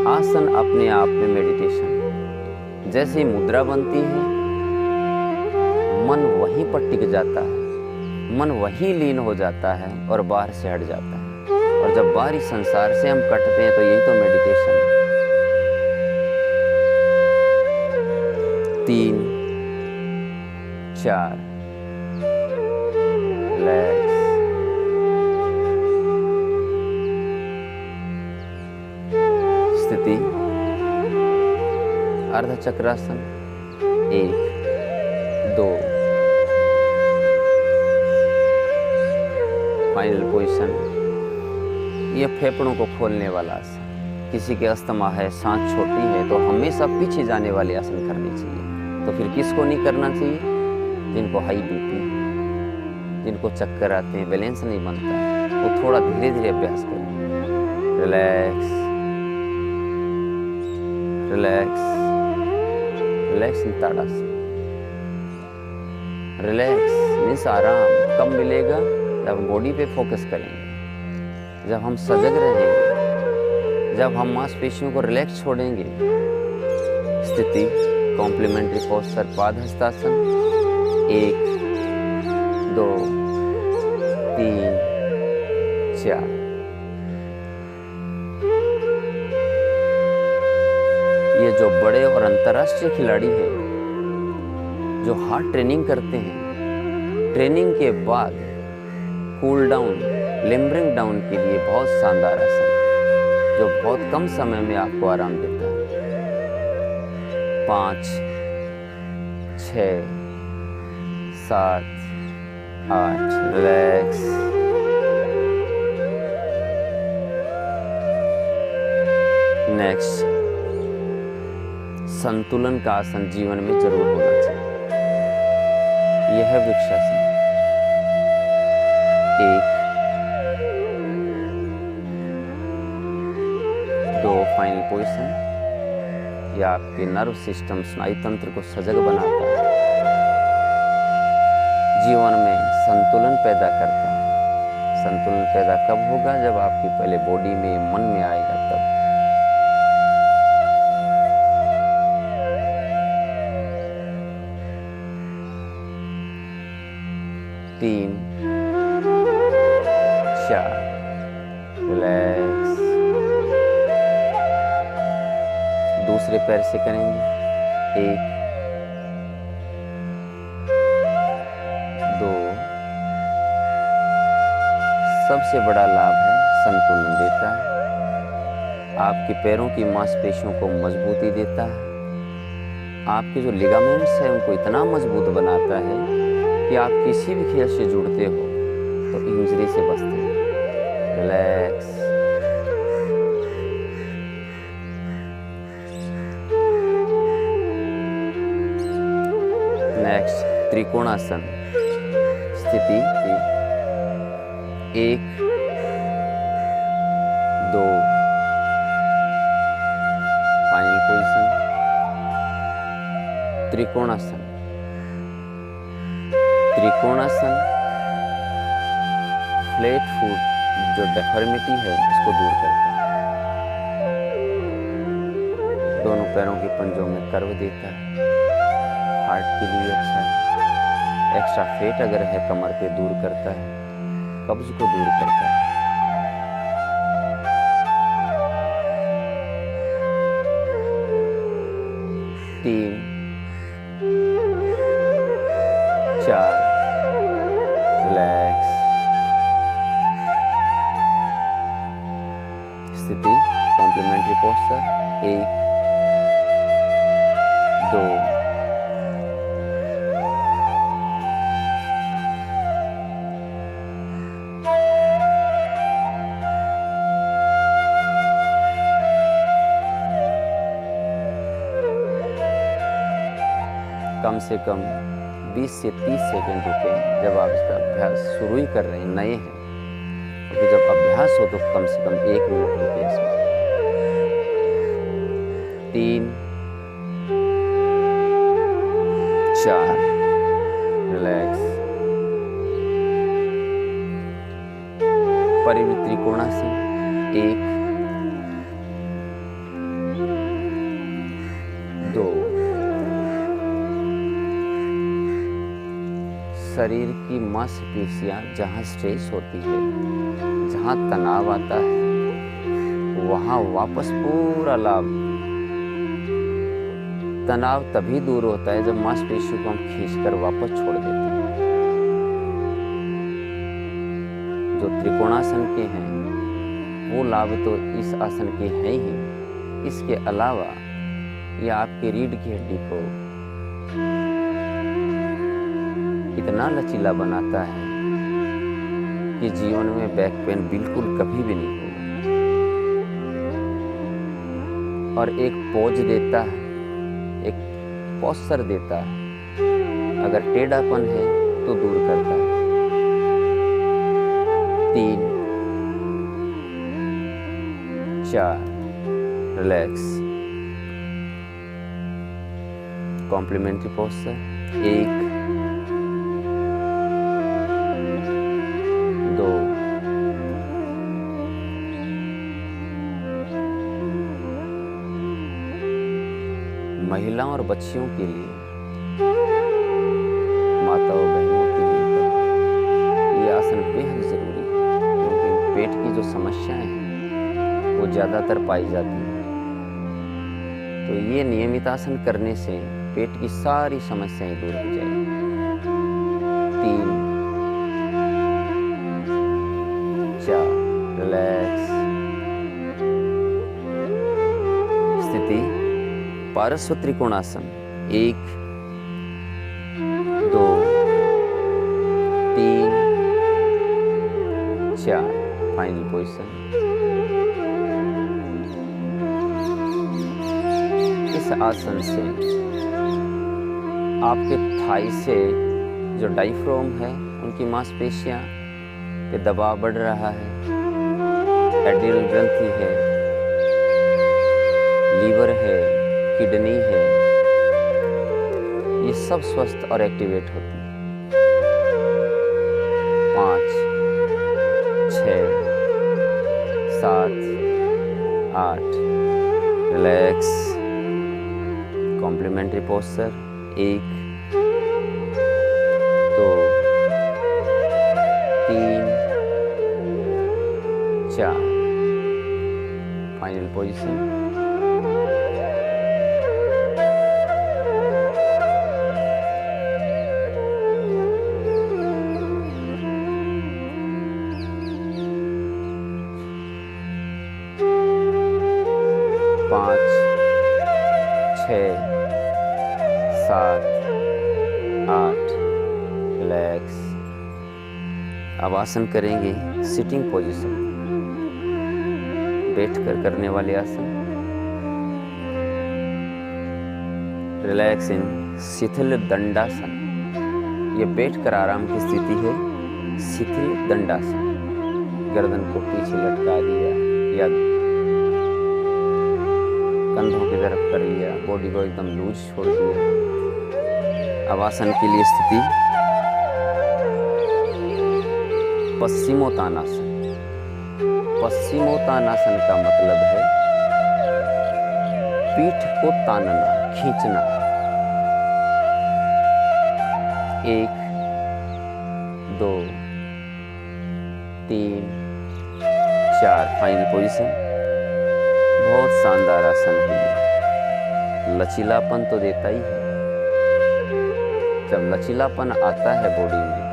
आसन अपने आप में मेडिटेशन। जैसे ही मुद्रा बनती है मन वहीं पर टिक जाता है, मन वहीं लीन हो जाता है और बाहर से हट जाता है। और जब बाहरी संसार से हम कटते हैं तो यही तो मेडिटेशन है। 3, 4, रिलैक्स। स्थिति अर्ध चक्रासन। 1, 2, फाइनल पोजीशन। ये फेफड़ों को खोलने वाला आसन। किसी के अस्थमा है, सांस छोटी है तो हमेशा पीछे जाने वाले आसन करनी चाहिए। तो फिर किसको नहीं करना चाहिए? जिनको हाई बीपी, जिनको चक्कर आते हैं, बैलेंस नहीं बनता, वो थोड़ा धीरे धीरे अभ्यास करें। Relax relax relax in tadasana. Relax means आराम कब मिलेगा? जब हम बॉडी पे फोकस करेंगे, जब हम सजग रहेंगे, जब हम मांसपेशियों को रिलैक्स छोड़ेंगे। स्थिति कॉम्प्लीमेंट्री पोस्चर पादहस्तासन। 1, 2, 3, 4। ये जो बड़े और अंतर्राष्ट्रीय खिलाड़ी हैं जो हार्ड ट्रेनिंग करते हैं, ट्रेनिंग के बाद कूल डाउन, लिम्बरिंग डाउन के लिए बहुत शानदार आसन जो बहुत कम समय में आपको आराम देता है। 5, 6, 7, 8। रिलैक्स। नेक्स्ट, संतुलन का आसन जीवन में जरूर होना चाहिए। यह है वृक्षासन। 1, 2 final position. यह आपके नर्व सिस्टम, स्नायु तंत्र को सजग बनाता है, जीवन में संतुलन पैदा करता है। संतुलन पैदा कब होगा? जब आपकी पहले बॉडी में, मन में आएगा तब। तीन, 4। रिलैक्स। दूसरे पैर से करेंगे। 1, 2। सबसे बड़ा लाभ है संतुलन देता है, आपके पैरों की मांसपेशियों को मजबूती देता है, आपके जो लिगामेंट्स हैं उनको इतना मजबूत बनाता है कि आप किसी भी खेल से जुड़ते हो तो इंजरी से बचते हैं। रिलैक्स। नेक्स्ट, त्रिकोणासन। स्थिति 1, 2। Final position. Trikonasana. Trikonasana flat foot जो डेफॉर्मिटी है इसको दूर करता है, दोनों पैरों के पंजों में कर्व देता है, हार्ट के लिए अच्छा है, एक्स्ट्रा फैट अगर है कमर पे दूर करता है, कब्ज को दूर करता है। तीन, 4। रिलैक्स। स्थिति कॉम्प्लीमेंट्री पोस्चर। 1, 2। कम से कम 20 से 30 सेकंड रुकें। जब आप इसका अभ्यास शुरू ही कर रहे हैं, नए हैं, तो जब अभ्यास हो तो कम से कम 1 मिनट रुकें इसमें। 3 4 रिलैक्स। परिवृत्त त्रिकोणासन 1 2। शरीर की मांसपेशियां जहां स्ट्रेस होती है, जहां तनाव आता है, वहां वापस पूरा लाभ। तनाव तभी दूर होता है जब मांसपेशियों को हम खींचकर वापस छोड़ देते हैं। जो त्रिकोणासन के हैं वो लाभ तो इस आसन के हैं ही, इसके अलावा यह आपकी रीढ़ की हड्डी को इतना लचीला बनाता है कि जीवन में बैक पेन बिल्कुल कभी भी नहीं होगा। और एक पोज देता है, एक पोस्चर देता है। अगर टेढ़ापन है तो दूर करता है। 3 4 रिलैक्स। कॉम्प्लीमेंट्री पोस्चर 1 2 महिलाओं और बच्चियों के लिए, माताओं बहनों के लिए ये आसन बेहद जरूरी है, क्योंकि पेट की जो समस्याएं हैं वो ज़्यादातर पाई जाती हैं। तो ये नियमित आसन करने से पेट की सारी समस्याएं दूर हो जाएगी। 3 4 रिलैक्स। स्थिति पार्श्व त्रिकोणासन 1 2 3 4 फाइनल पोजीशन। इस आसन से आपके थाई से जो डायफ्राम है उनकी मांसपेशियां पे दबाव बढ़ रहा है, एड्रिनल ग्रंथि है, लीवर है, किडनी है, ये सब स्वस्थ और एक्टिवेट होती है। 5 6 7 8 relax. Complementary posture 1 2 3 4 final position. पाँच 6 7 8 रिलैक्स। अब आसन करेंगे सिटिंग पोजीशन, बैठकर करने वाले आसन। रिलैक्स इन शिथिल दंडासन। ये बैठकर आराम की स्थिति है, शिथिल दंडासन। गर्दन को पीछे लटका दिया या कंधों की तरफ कर लिया, बॉडी को एकदम लूज छोड़ दिया। अब आसन के लिए स्थिति पश्चिमोत्तानासन। पश्चिमोत्तानासन का मतलब है पीठ को तानना, खींचना। 1 2 3 4 फाइनल पोजीशन। बहुत शानदार आसन है ये। लचीलापन तो देता ही है। जब लचीलापन आता है बॉडी में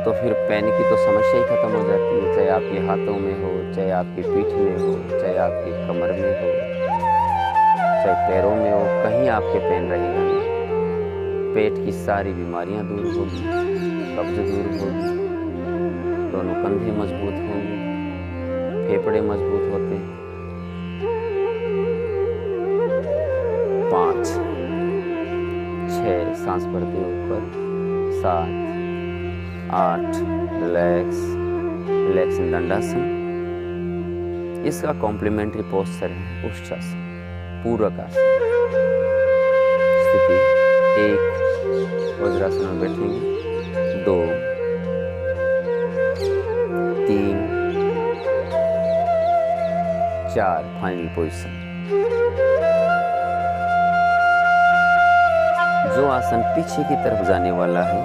तो फिर पेन की तो समस्या ही खत्म हो जाती है, चाहे आपके हाथों में हो, चाहे आपकी पीठ में हो, चाहे आपकी कमर में हो, चाहे पैरों में हो, कहीं आपके पेन रहेगा नहीं। पेट की सारी बीमारियां दूर होगी, कब्ज दूर होगी, दोनों कंधे मजबूत होंगे, फेफड़े मजबूत होते हैं। 5 6 सांस भरते ऊपर, 7, 8, रिलैक्स इन दंडासन। इसका कॉम्प्लीमेंट्री पोस्चर है उष्ट्रासन, पूरक आसन। स्थिति 1 वज्रासन में बैठेंगे, 2, 3, 4 फाइनल पोजीशन। जो आसन पीछे की तरफ जाने वाला है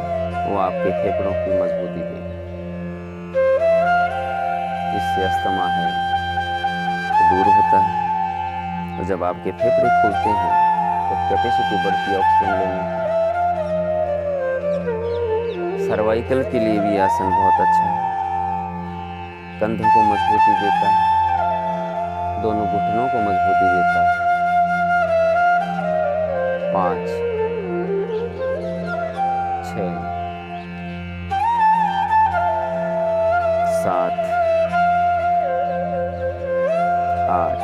वो आपके फेफड़ों की मजबूती देगा। इससे अस्थमा है दूर होता है, और जब आपके फेफड़े खुलते हैं तो कैपेसिटी बढ़ती है ऑक्सीजन लेने की। सर्वाइकल के लिए भी आसन बहुत अच्छा है, कंधों को मजबूती देता है, दोनों घुटनों को मजबूती देता है। 5, 6, 7, 8,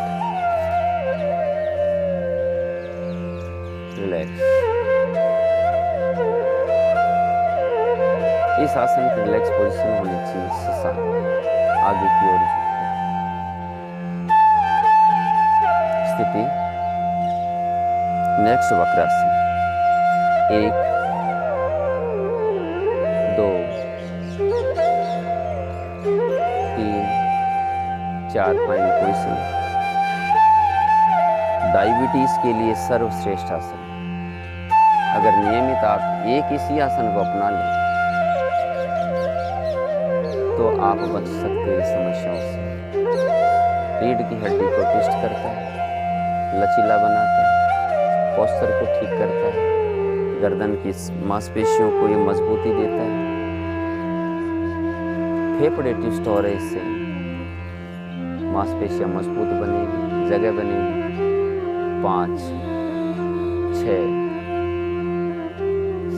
रिलैक्स। इस आसन की रिलैक्स पोजीशन होनी चाहिए, ससा आगे की ओर झुककर। स्थिति next Vakrasana, 1, 2, 3, 4 final position. Diabetes के लिए सर्वश्रेष्ठ आसन। अगर नियमित आप एक इसी आसन को अपना लें तो आप बच सकते हैं समस्याओं से। रीढ़ की हड्डी को ट्विस्ट करता है, लचीला बनाता है, पोस्चर को ठीक करता है, गर्दन की मांसपेशियों को ये मजबूती देता है। फेफड़े ट्विस्ट हो रहे, इससे मांसपेशियां मजबूत बनेगी, जगह बनेगी। 5, 6,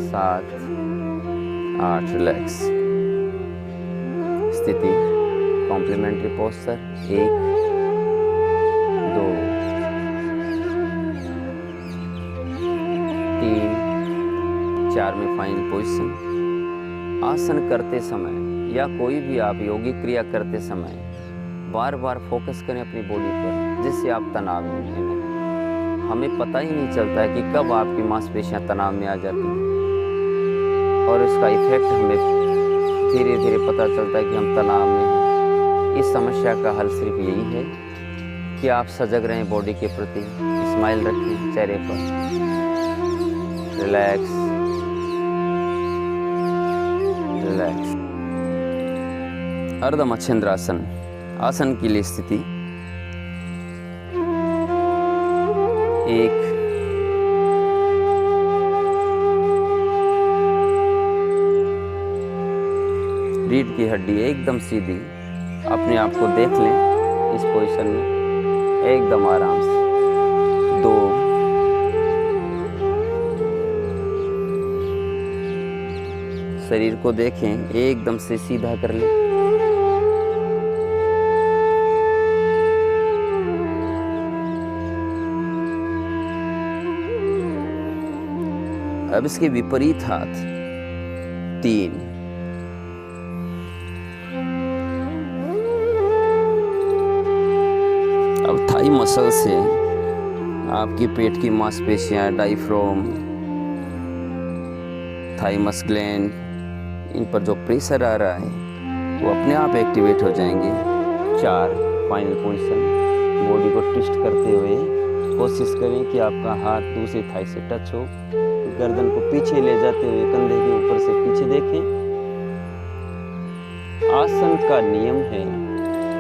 7, 8 रिलैक्स। स्थिति कॉम्प्लीमेंट्री पोस्चर, 1, 2, 3, 4 में फाइनल पोजीशन। आसन करते समय या कोई भी आप योगिक क्रिया करते समय बार बार फोकस करें अपनी बॉडी पर, जिससे आप तनाव में नहीं। हमें पता ही नहीं चलता है कि कब आपकी मांसपेशियां तनाव में आ जाती हैं, और उसका इफेक्ट हमें धीरे धीरे पता चलता है कि हम तनाव में हैं। इस समस्या का हल सिर्फ यही है कि आप सजग रहें, बॉडी के प्रति स्माइल रखें चेहरे पर, रिलैक्स रिलैक्स। अर्ध मच्छिंद्रासन आसन के लिए स्थिति 1, रीढ़ की हड्डी एकदम सीधी, अपने आप को देख लें इस पोजीशन में एकदम आराम से। 2, शरीर को देखें, एकदम से सीधा कर लें। अब इसके विपरीत हाथ 3, अब थाई मसल से आपकी पेट की मांसपेशियां, डायफ्राम, थाइमस ग्लैंड, इन पर जो प्रेशर आ रहा है वो अपने आप एक्टिवेट हो जाएंगे। 4 फाइनल पोजीशन। बॉडी को ट्विस्ट करते हुए कोशिश करें कि आपका हाथ दूसरी थाई से टच हो। गर्दन को पीछे ले जाते हुए कंधे के ऊपर से पीछे देखें। आसन का नियम है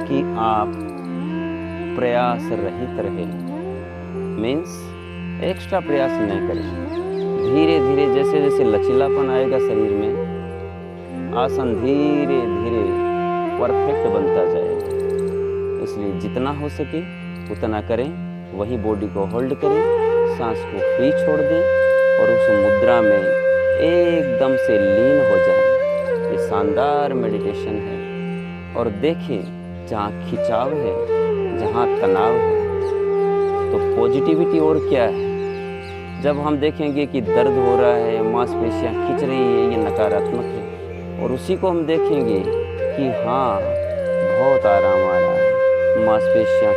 कि आप प्रयास रहित रहें, मीन्स एक्स्ट्रा प्रयास नहीं करें। धीरे धीरे जैसे जैसे लचीलापन आएगा शरीर में, आसन धीरे धीरे परफेक्ट बनता जाएगा। इसलिए जितना हो सके उतना करें, वही बॉडी को होल्ड करें, सांस को फ्री छोड़ दें और उस मुद्रा में एकदम से लीन हो जाएं। ये शानदार मेडिटेशन है। और देखें, जहाँ खिंचाव है, जहाँ तनाव है, तो पॉजिटिविटी और क्या है। जब हम देखेंगे कि दर्द हो रहा है, मांसपेशियाँ खिंच रही है, ये नकारात्मक है। और उसी को हम देखेंगे कि हाँ, बहुत आराम आ रहा है, मांसपेशियाँ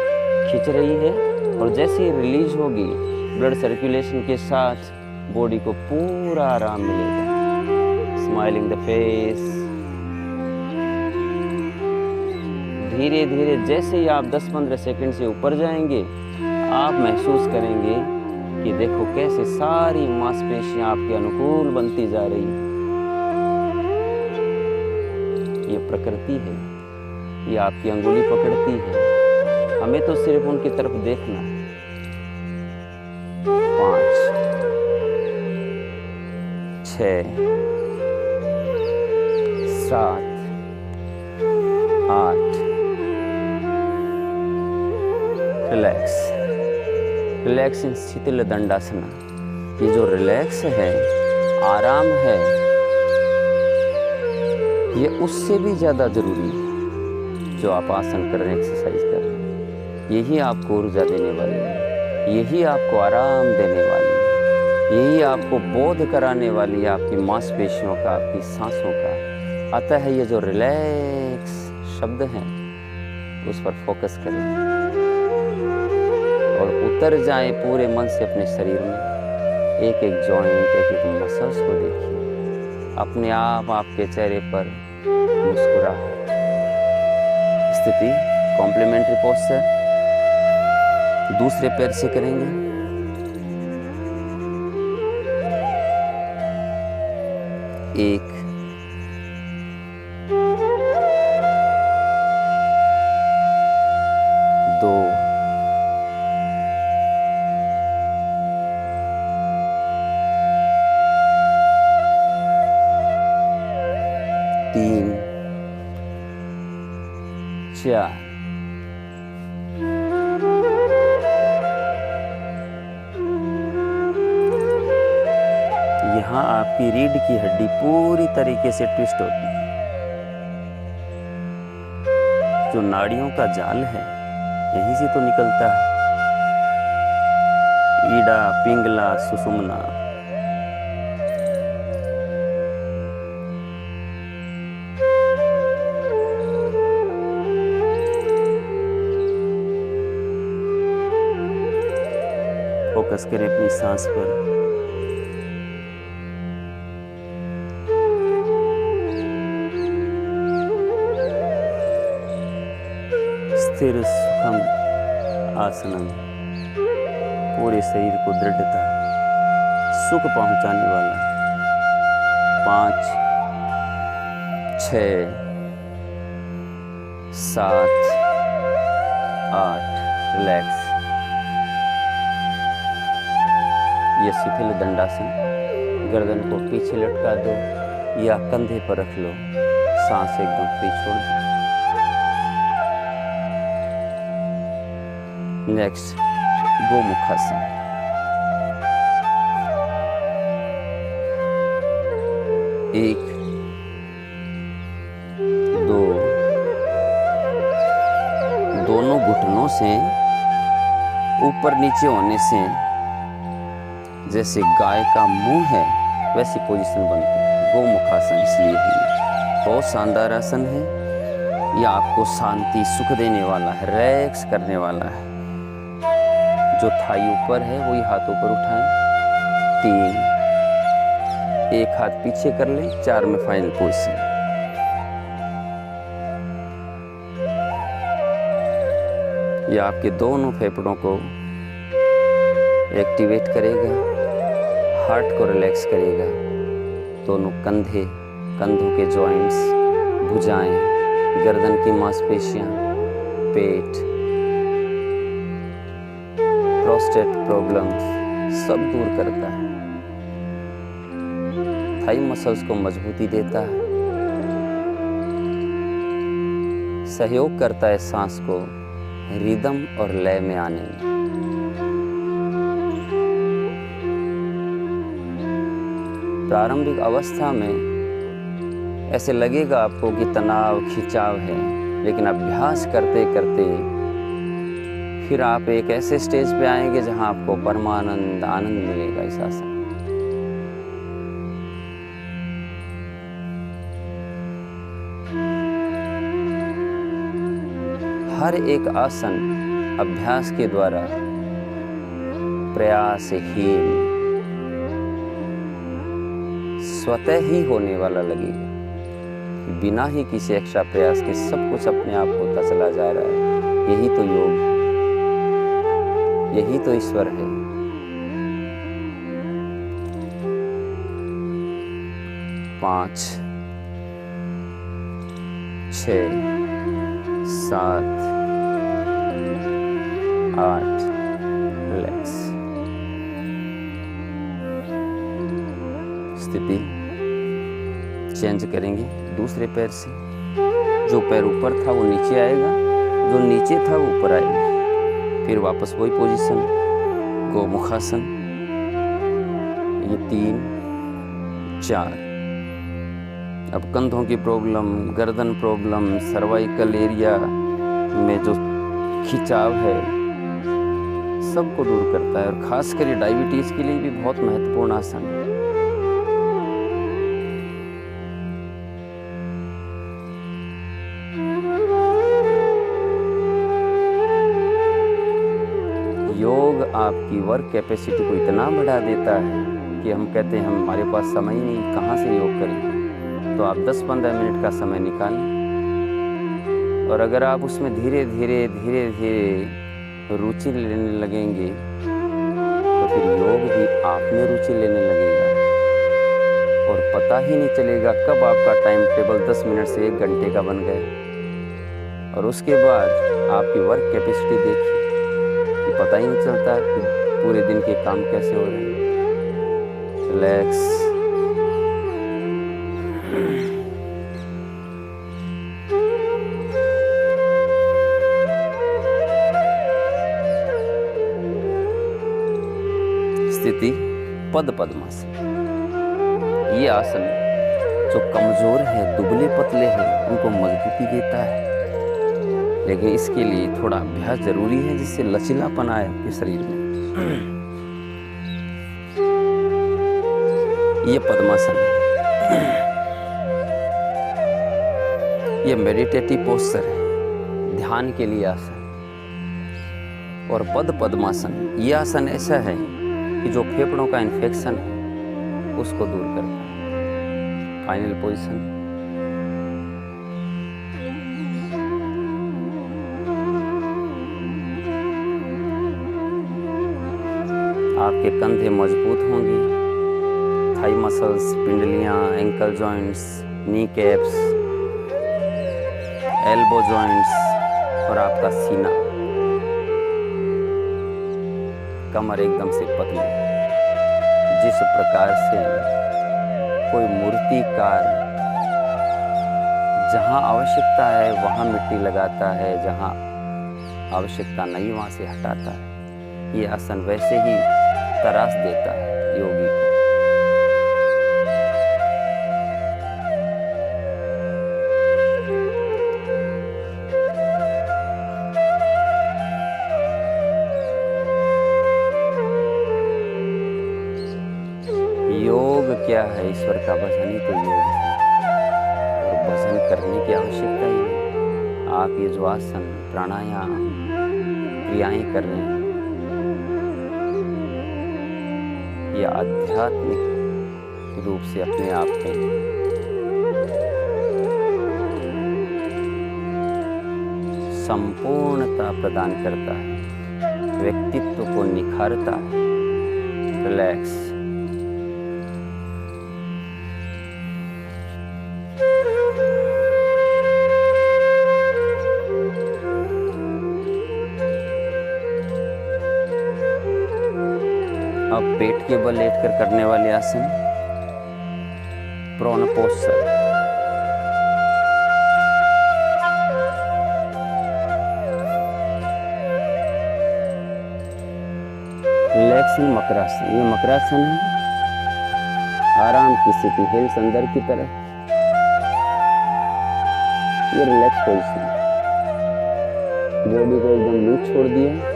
खिंच रही है, और जैसे ही रिलीज होगी ब्लड सर्कुलेशन के साथ बॉडी को पूरा आराम मिलेगा। Smiling the face. धीरे धीरे जैसे ही आप 10-15 सेकंड से ऊपर जाएंगे, आप महसूस करेंगे कि देखो कैसे सारी मांसपेशियां आपके अनुकूल बनती जा रही हैं। ये प्रकृति है, ये आपकी अंगुली पकड़ती है, हमें तो सिर्फ उनकी तरफ देखना है। 5, 6, 7, 8। रिलैक्स। रिलैक्स इन शिथिल दंडासना। ये जो रिलैक्स है, आराम है, ये उससे भी ज़्यादा ज़रूरी है जो आप आसन कर रहे हैं, एक्सरसाइज कर रहे हैं। यही आपको ऊर्जा देने वाली है, यही आपको आराम देने वाली है, यही आपको बोध कराने वाली है आपकी मांसपेशियों का, आपकी सांसों का। अतः ये जो रिलैक्स शब्द है, उस पर फोकस करें और उतर जाएं पूरे मन से अपने शरीर में। एक एक जॉइंट, एक एक मसल्स को देखिए। अपने आप आपके चेहरे पर मुस्कुराहट। स्थिति कॉम्प्लीमेंट्री पोस्चर। दूसरे पैर से करेंगे। एक, दो, तीन, 4। यहाँ आपकी रीढ़ की हड्डी पूरी तरीके से ट्विस्ट होती है। जो नाड़ियों का जाल है, यहीं से तो निकलता है। ईड़ा, पिंगला, सुषुम्ना। फोकस करें अपनी सांस पर। स्थिर सुखम आसनम। पूरे शरीर को दृढ़ता, सुख पहुंचाने वाला। 5, 6, 7, 8। रिलैक्स। ये शिथिल दंडासन। गर्दन को पीछे लटका दो या कंधे पर रख लो। सांस एकदम फ्री छोड़ दो। नेक्स्ट, गोमुखासन। एक, दो, दोनों घुटनों से ऊपर नीचे होने से जैसे गाय का मुंह है, वैसी पोजीशन बनती है। गोमुखासन इसलिए है। बहुत शानदार आसन है। यह आपको शांति, सुख देने वाला है, रिलैक्स करने वाला है। जो थाई ऊपर है वही हाथ ऊपर उठाएं। 3, एक हाथ पीछे कर लें। 4 में फाइनल पोजीशन। यह आपके दोनों फेफड़ों को एक्टिवेट करेगा, हार्ट को रिलैक्स करेगा। दोनों कंधे, कंधों के जॉइंट्स, भुजाएं, गर्दन की मांसपेशियां, पेट, प्रोस्टेट प्रॉब्लम्स सब दूर करता है। थाई मसल्स को मजबूती देता है, सहयोग करता है सांस को रिदम और लय में आने में। प्रारंभिक अवस्था में ऐसे लगेगा आपको कि तनाव, खिंचाव है, लेकिन अभ्यास करते करते फिर आप एक ऐसे स्टेज पे आएंगे जहां आपको परमानंद आनंद मिलेगा इस आसन। हर एक आसन अभ्यास के द्वारा प्रयासहीन स्वतः ही होने वाला लगेगा, बिना ही किसी एक्स्ट्रा प्रयास के सब कुछ अपने आप होता चला जा रहा है। यही तो योग है, यही तो ईश्वर है। पाँच, 6, 7, 8, रिलैक्स। स्थिति चेंज करेंगे दूसरे पैर से। जो पैर ऊपर था वो नीचे आएगा, जो नीचे था वो ऊपर आएगा। फिर वापस वही पोजीशन, गोमुखासन। ये 3, 4। अब कंधों की प्रॉब्लम, गर्दन प्रॉब्लम, सर्वाइकल एरिया में जो खिंचाव है सबको दूर करता है, और खासकर ये डायबिटीज के लिए भी बहुत महत्वपूर्ण आसन है। योग आपकी वर्क कैपेसिटी को इतना बढ़ा देता है कि हम कहते हैं हमारे पास समय ही नहीं, कहाँ से योग करें। तो आप 10-15 मिनट का समय निकालें, और अगर आप उसमें धीरे धीरे रुचि लेने लगेंगे तो फिर योग भी आप में रुचि लेने लगेगा, और पता ही नहीं चलेगा कब आपका टाइम टेबल 10 मिनट से 1 घंटे का बन गया। और उसके बाद आपकी वर्क कैपेसिटी देखिए, पता ही नहीं चलता कि पूरे दिन के काम कैसे हो रहे हैं। रिलैक्स। स्थिति पद पद्मासन। ये आसन जो कमजोर है, दुबले पतले हैं, उनको मजबूती देता है, लेकिन इसके लिए थोड़ा अभ्यास जरूरी है जिससे लचीलापन आए आपके शरीर में। ये पद्मासन है, ये मेडिटेटिव पोस्चर है, ध्यान के लिए आसन। और पद पद्मासन ये आसन ऐसा है कि जो फेफड़ों का इन्फेक्शन है उसको दूर करता है। Final position. आपके कंधे मजबूत होंगे, थाई मसल्स, पिंडलियां, ankle joints, knee caps, elbow joints, और आपका सीना, कमर एकदम से पतली। जिस प्रकार से कोई मूर्तिकार जहां आवश्यकता है वहां मिट्टी लगाता है, जहां आवश्यकता नहीं वहां से हटाता है, ये आसन वैसे ही तराश देता है योगी को। योग क्या है? ईश्वर का भजन ही तो योग है, और भजन करने की आवश्यकता ही नहीं। आप ये जो आसन, प्राणायाम, क्रियाएं कर रहे हैं, ये आध्यात्मिक रूप से अपने आप में संपूर्णता प्रदान करता है, व्यक्तित्व को निखारता है। रिलैक्स। अब पेट के बल लेटकर करने वाले आसन, प्रोन पोस्चर। रिलैक्सिंग मकरासन। ये मकरासन है, आराम की स्थिति, हिल्स अंदर की तरफ। ये रिलैक्स पोजीशन, बॉडी को एकदम लूज छोड़ दिया।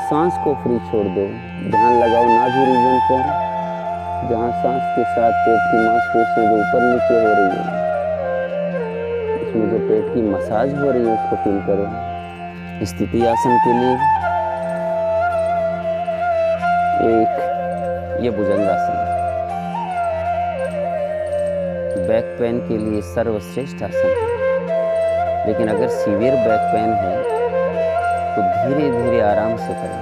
सांस को फ्री छोड़ दो। ध्यान लगाओ नाभि रीजन पर, जहाँ सांस के साथ पेट की मांसपेशियां जो ऊपर नीचे हो रही है, इसमें जो पेट की मसाज हो रही है उसको फील करो। स्थिति आसन के लिए एक ये भुजंगासन, बैक पेन के लिए सर्वश्रेष्ठ आसन है। लेकिन अगर सीवियर बैक पेन है तो धीरे धीरे आराम से करें।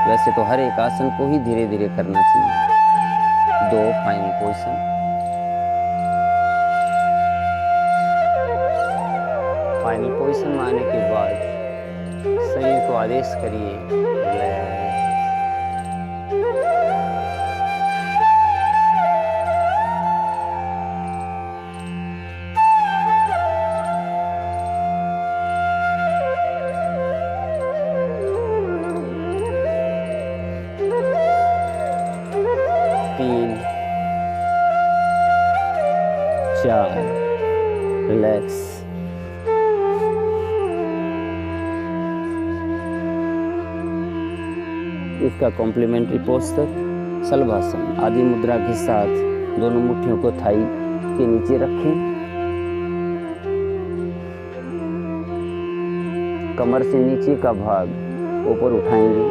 वैसे तो हर एक आसन को ही धीरे धीरे करना चाहिए। 2 फाइनल पोजीशन। फाइनल पोजीशन में आने के बाद शरीर को आदेश करिए रिलैक्स। 3 4 रिलैक्स। इसका कॉम्प्लीमेंट्री पोस्चर शलभासन। आदि मुद्रा के साथ दोनों मुट्ठियों को थाई के नीचे रखें। कमर से नीचे का भाग ऊपर उठाएंगे।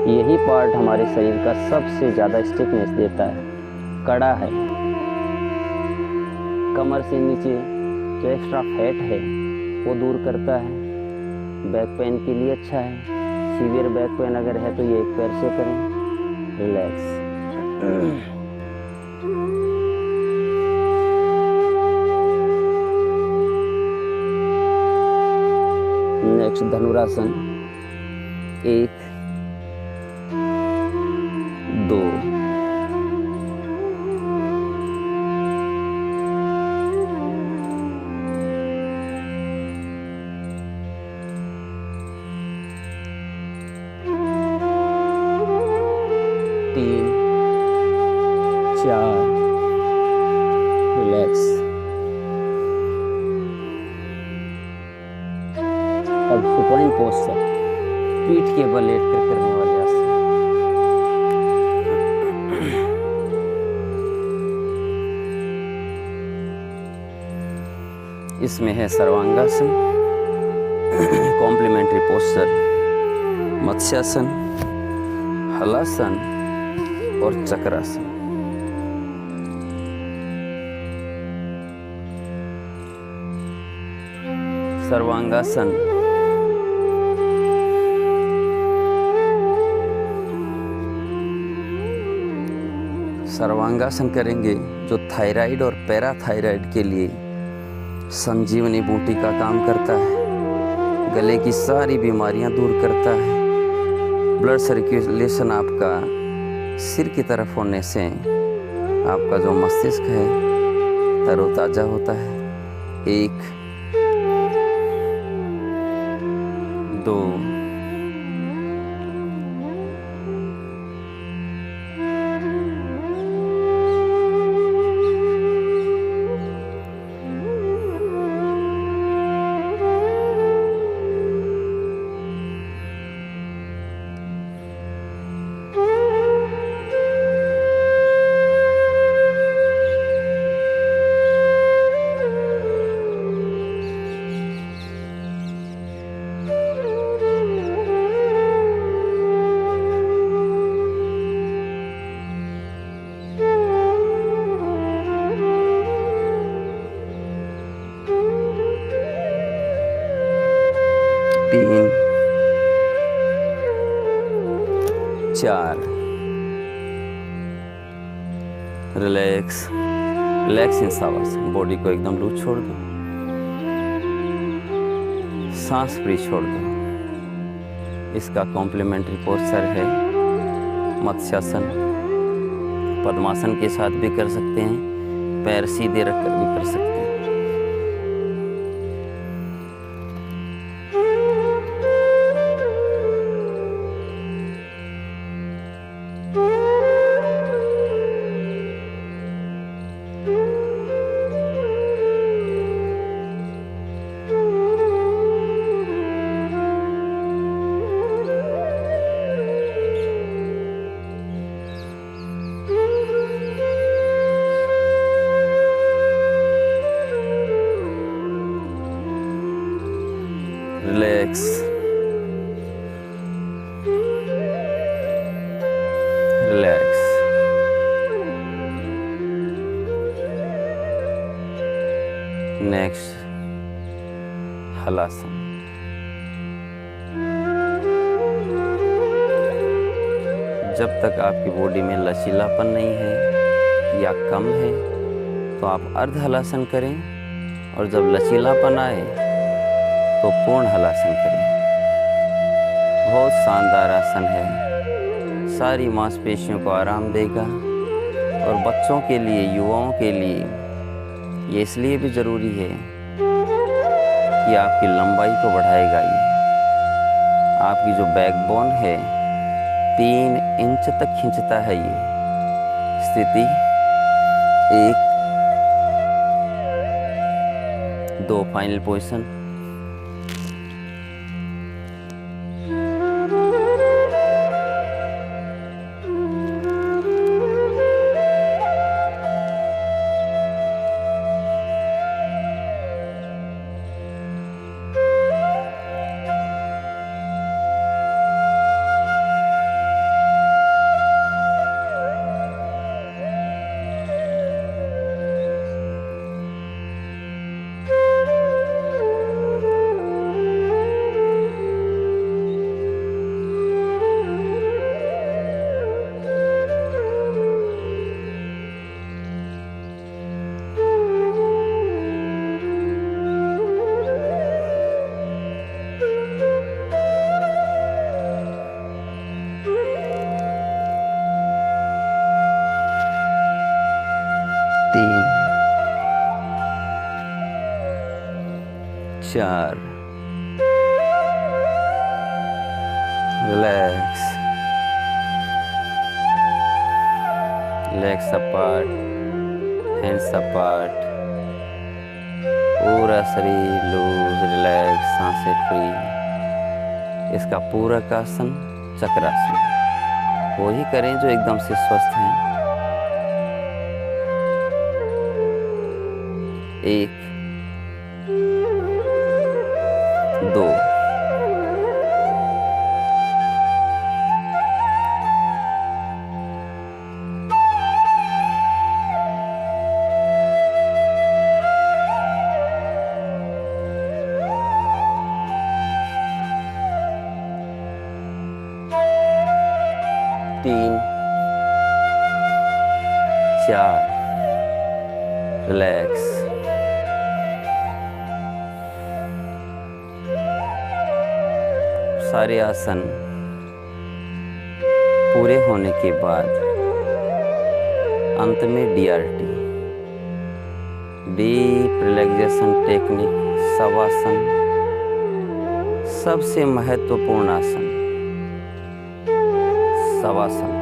यही पार्ट हमारे शरीर का सबसे ज्यादा स्टिफनेस देता है, कड़ा है। कमर से नीचे जो एक्स्ट्रा फैट है वो दूर करता है, बैक पेन के लिए अच्छा है। सीवियर बैक पेन अगर है तो ये एक पैर से करें। रिलैक्स। नेक्स्ट धनुरासन। 1 2 3 4 रिलैक्स। अब सुपाइन पोस्चर, पीठ के बल लेट कर करने वाले आसन। इसमें है सर्वांगासन, कॉम्प्लीमेंट्री पोस्चर मत्स्यासन, हलासन और चक्रासन। सर्वांगासन सर्वांगासन करेंगे जो थायराइड और पैराथायराइड के लिए संजीवनी बूटी का काम करता है। गले की सारी बीमारियां दूर करता है। ब्लड सर्कुलेशन आपका सिर की तरफ होने से आपका जो मस्तिष्क है तरोताजा होता है। 1 2 3 4 relax. Relax in shavasana. Body को एकदम लूज छोड़ दो, सांस फ्री छोड़ दो। इसका कॉम्प्लीमेंट्री पोस्चर है मत्स्यासन। पद्मासन के साथ भी कर सकते हैं, पैर सीधे रखकर भी कर सकते हैं। नेक्स्ट हलासन। जब तक आपकी बॉडी में लचीलापन नहीं है या कम है तो आप अर्ध हलासन करें, और जब लचीलापन आए तो पूर्ण हलासन करें। बहुत शानदार आसन है, सारी मांसपेशियों को आराम देगा, और बच्चों के लिए, युवाओं के लिए ये इसलिए भी ज़रूरी है कि आपकी लंबाई को बढ़ाएगा। ये आपकी जो बैकबोन है 3 इंच तक खींचता है। ये स्थिति 1 2 फाइनल पोजीशन। चार, relax, legs apart, hands apart, पूरा शरीर लूज, रिलैक्स, सांसें फ्री। इसका पूरक आसन चक्रासन वो ही करें जो एकदम से स्वस्थ हैं। 1 2 3 4 रिलैक्स। सारे आसन पूरे होने के बाद अंत में DRT, deep relaxation technique, shavasana, सबसे महत्वपूर्ण आसन शवासन।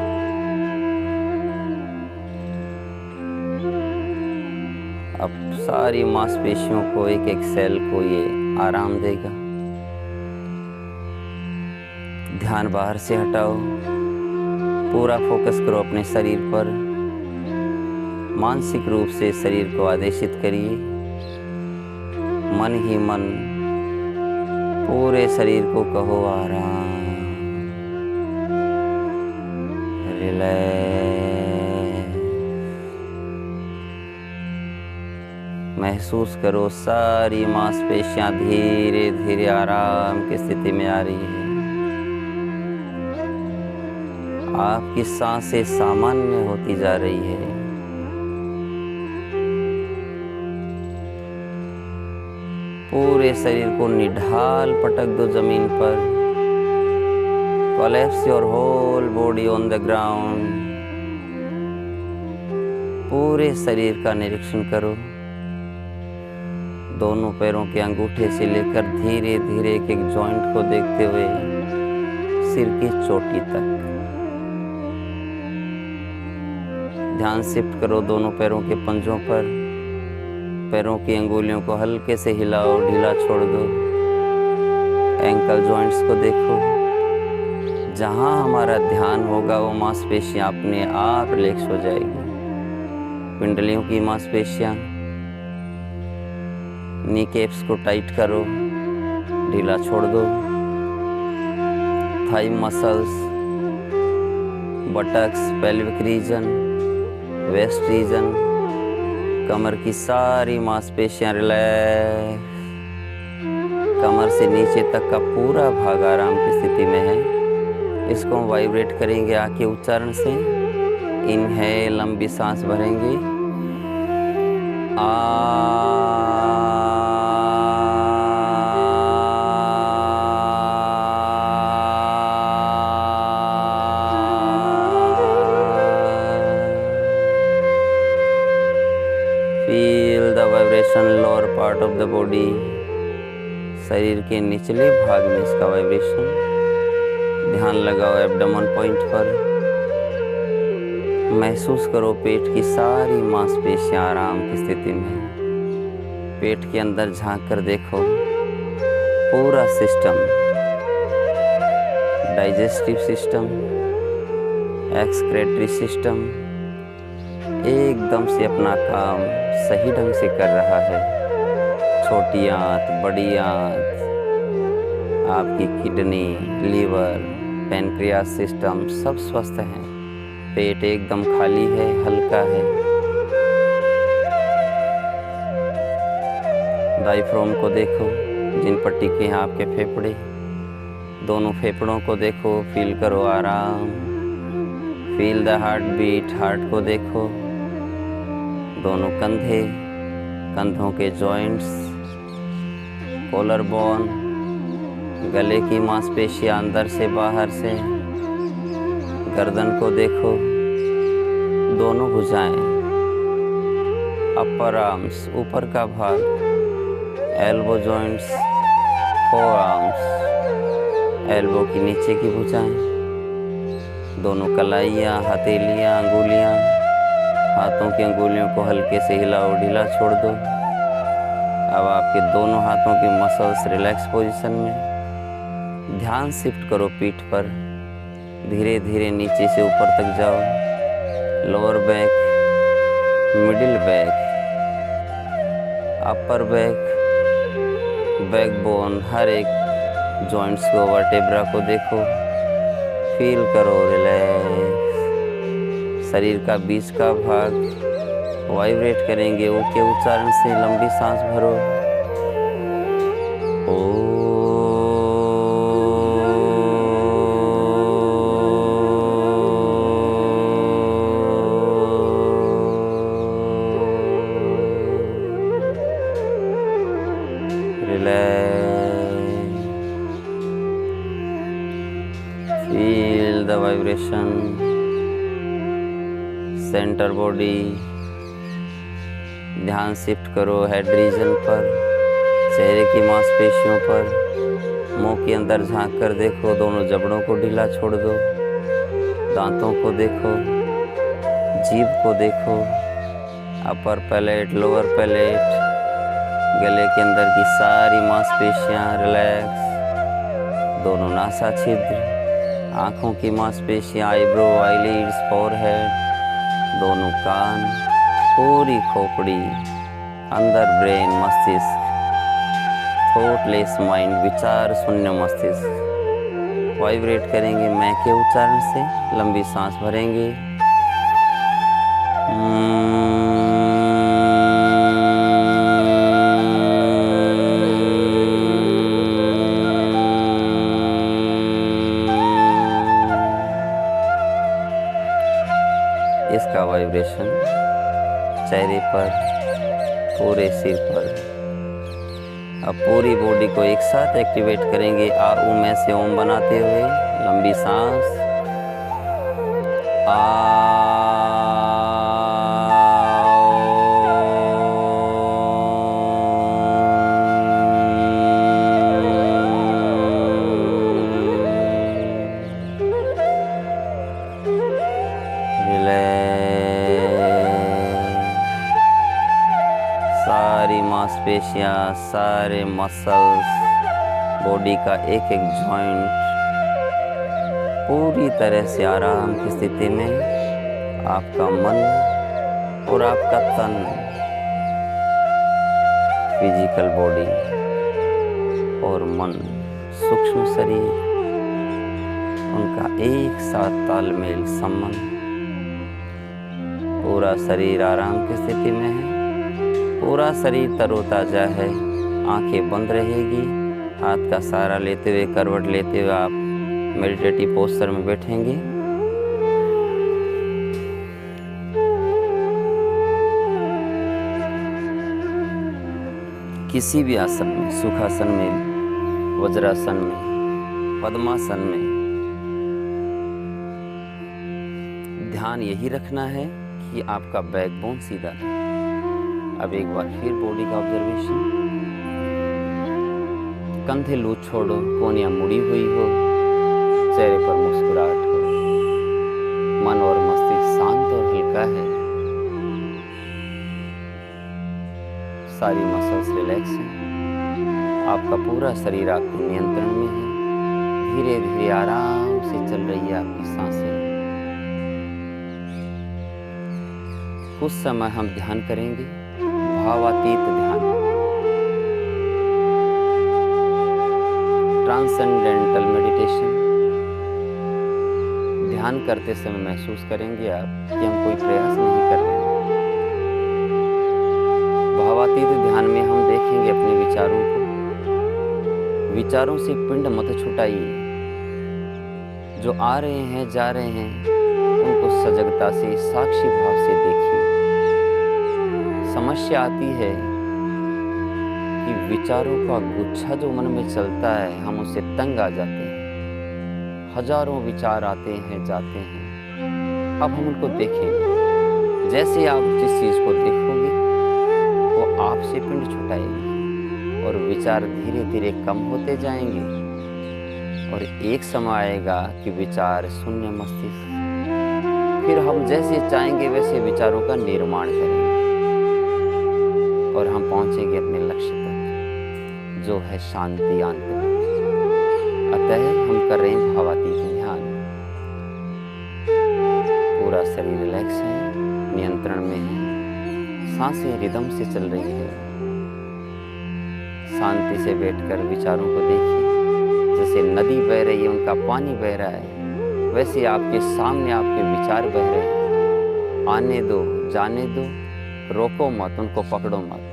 अब सारी मांसपेशियों को, एक एक सेल को ये आराम देगा। ध्यान बाहर से हटाओ, पूरा फोकस करो अपने शरीर पर। मानसिक रूप से शरीर को आदेशित करिए, मन ही मन पूरे शरीर को कहो आराम, रिलैक्स। महसूस करो सारी मांसपेशियां धीरे धीरे आराम की स्थिति में आ रही है। आपकी सांसें सामान्य होती जा रही है। पूरे शरीर को निढाल पटक दो जमीन पर। Collapse your whole body on the ground. पूरे शरीर का निरीक्षण करो। दोनों पैरों के अंगूठे से लेकर धीरे धीरे एक एक जॉइंट को देखते हुए सिर की चोटी तक। ध्यान शिफ्ट करो दोनों पैरों के पंजों पर। पैरों की अंगुलियों को हल्के से हिलाओ, ढीला छोड़ दो। एंकल जॉइंट्स को देखो। जहां हमारा ध्यान होगा वो मांसपेशियां अपने आप रिलैक्स हो जाएगी। पिंडलियों की मांसपेशियां, नी कैप्स को टाइट करो, ढीला छोड़ दो। Thigh muscles, buttocks, pelvic region, waist region, कमर की सारी मांसपेशियां रिलैक्स। कमर से नीचे तक का पूरा भाग आराम की स्थिति में है। इसको हम वाइब्रेट करेंगे आ के उच्चारण से। इनहेल, लंबी सांस भरेंगे। Feel the vibration lower part of the body. शरीर के निचले भाग में इसका वाइब्रेशन। ध्यान लगाओ एब्डोमेन पॉइंट पर। महसूस करो पेट की सारी मांसपेशियां आराम की स्थिति में। पेट के अंदर झांक कर देखो पूरा system, digestive system, excretory system एकदम से अपना काम सही ढंग से कर रहा है। छोटी आंत, बड़ी आंत, आपकी किडनी, लीवर, पैनक्रियास सिस्टम सब स्वस्थ हैं। पेट एकदम खाली है, हल्का है। डायफ्राम को देखो, जिन पर टिके हैं आपके फेफड़े। दोनों फेफड़ों को देखो, फील करो आराम। Feel the heart beat, heart को देखो। दोनों कंधे, कंधों के जॉइंट्स, कॉलर बोन, गले की मांसपेशियां अंदर से बाहर से। गर्दन को देखो, दोनों भुजाएं, अपर आर्म्स, ऊपर का भाग, elbow joints, four arms, elbow की नीचे की भुजाएं, दोनों कलाइयाँ, हथेलियाँ, अंगुलियाँ। हाथों की अंगुलियों को हल्के से हिलाओ, ढीला छोड़ दो। अब आपके दोनों हाथों की मसल्स रिलैक्स पोजीशन में। ध्यान शिफ्ट करो पीठ पर। धीरे धीरे नीचे से ऊपर तक जाओ। Lower back, middle back, upper back, backbone, हर एक जॉइंट्स को, वर्टेब्रा को देखो। फील करो रिलैक्स। शरीर का बीच का भाग वाइब्रेट करेंगे ओ के उच्चारण से। लंबी सांस भरो। Oh relax. Feel the vibration. Centre body. ध्यान शिफ्ट करो हेड रीजन पर, चेहरे की मांसपेशियों पर। मुंह के अंदर झांक कर देखो, दोनों जबड़ों को ढीला छोड़ दो। दांतों को देखो, जीभ को देखो, अपर पैलेट, लोअर पैलेट, गले के अंदर की सारी मांसपेशियां रिलैक्स। दोनों नासा छिद्र, आँखों की मांसपेशियां, आईब्रो, आईलिड्स, फोरहेड, दोनों कान, पूरी खोपड़ी, अंदर ब्रेन, मस्तिष्क, थॉटलेस माइंड, विचार शून्य मस्तिष्क। वाइब्रेट करेंगे मैं के उच्चारण से। लंबी सांस भरेंगे। इसका वाइब्रेशन चेहरे पर, पूरे सिर पर। अब पूरी बॉडी को एक साथ एक्टिवेट करेंगे आ ऊ में से ओम बनाते हुए। लंबी सांस। सारी मांसपेशियां, सारे मसल्स, बॉडी का एक एक जॉइंट पूरी तरह से आराम की स्थिति में। आपका मन और आपका तन, फिजिकल बॉडी और मन, सूक्ष्म शरीर, उनका एक साथ तालमेल, संबंध। पूरा शरीर आराम की स्थिति में है। पूरा शरीर तरोताजा है, आंखें बंद रहेगी। हाथ का सहारा लेते हुए, करवट लेते हुए आप मेडिटेटिव पोस्चर में बैठेंगे। किसी भी आसन में, सुखासन में, वज्रासन में, पद्मासन में ध्यान यही रखना है कि आपका बैकबोन सीधा रहे। अब एक बार फिर बॉडी का ऑब्जर्वेशन। कंधे लूज छोड़ो, कोहनियां मुड़ी हुई हो, चेहरे पर मुस्कुराहट हो, मन और मस्तिष्क शांत और हल्का है, सारी मसल्स रिलैक्स हैं, आपका पूरा शरीर आपके नियंत्रण में है। धीरे धीरे आराम से चल रही है आपकी सांसें। कुछ समय हम ध्यान करेंगे, भावातीत ध्यान, ट्रांसेंडेंटल मेडिटेशन। ध्यान करते समय महसूस करेंगे आप कि हम कोई प्रयास नहीं कर रहे हैं। भावातीत ध्यान में हम देखेंगे अपने विचारों को। विचारों से पिंड मत छुटाइए। जो आ रहे हैं, जा रहे हैं, उनको सजगता से, साक्षी भाव से देखिए। समस्या आती है कि विचारों का गुच्छा जो मन में चलता है, हम उससे तंग आ जाते हैं। हजारों विचार आते हैं, जाते हैं। अब हम उनको देखेंगे। जैसे आप जिस चीज को देखोगे वो आपसे पिंड छुटाएगी और विचार धीरे धीरे कम होते जाएंगे और एक समय आएगा कि विचार शून्य मस्तिष्क। फिर हम जैसे चाहेंगे वैसे विचारों का निर्माण करेंगे और हम पहुंचेंगे अपने लक्ष्य तक, जो है शांति आंतरिक। अतः हम कर रहे हैं भावातीत ध्यान। पूरा शरीर रिलैक्स है, नियंत्रण में है, सांसें रिदम से चल रही है। शांति से बैठकर विचारों को देखिए। जैसे नदी बह रही है, उनका पानी बह रहा है, वैसे आपके सामने आपके विचार बह रहे हैं। आने दो, जाने दो, रोको मत, उनको पकड़ो मत।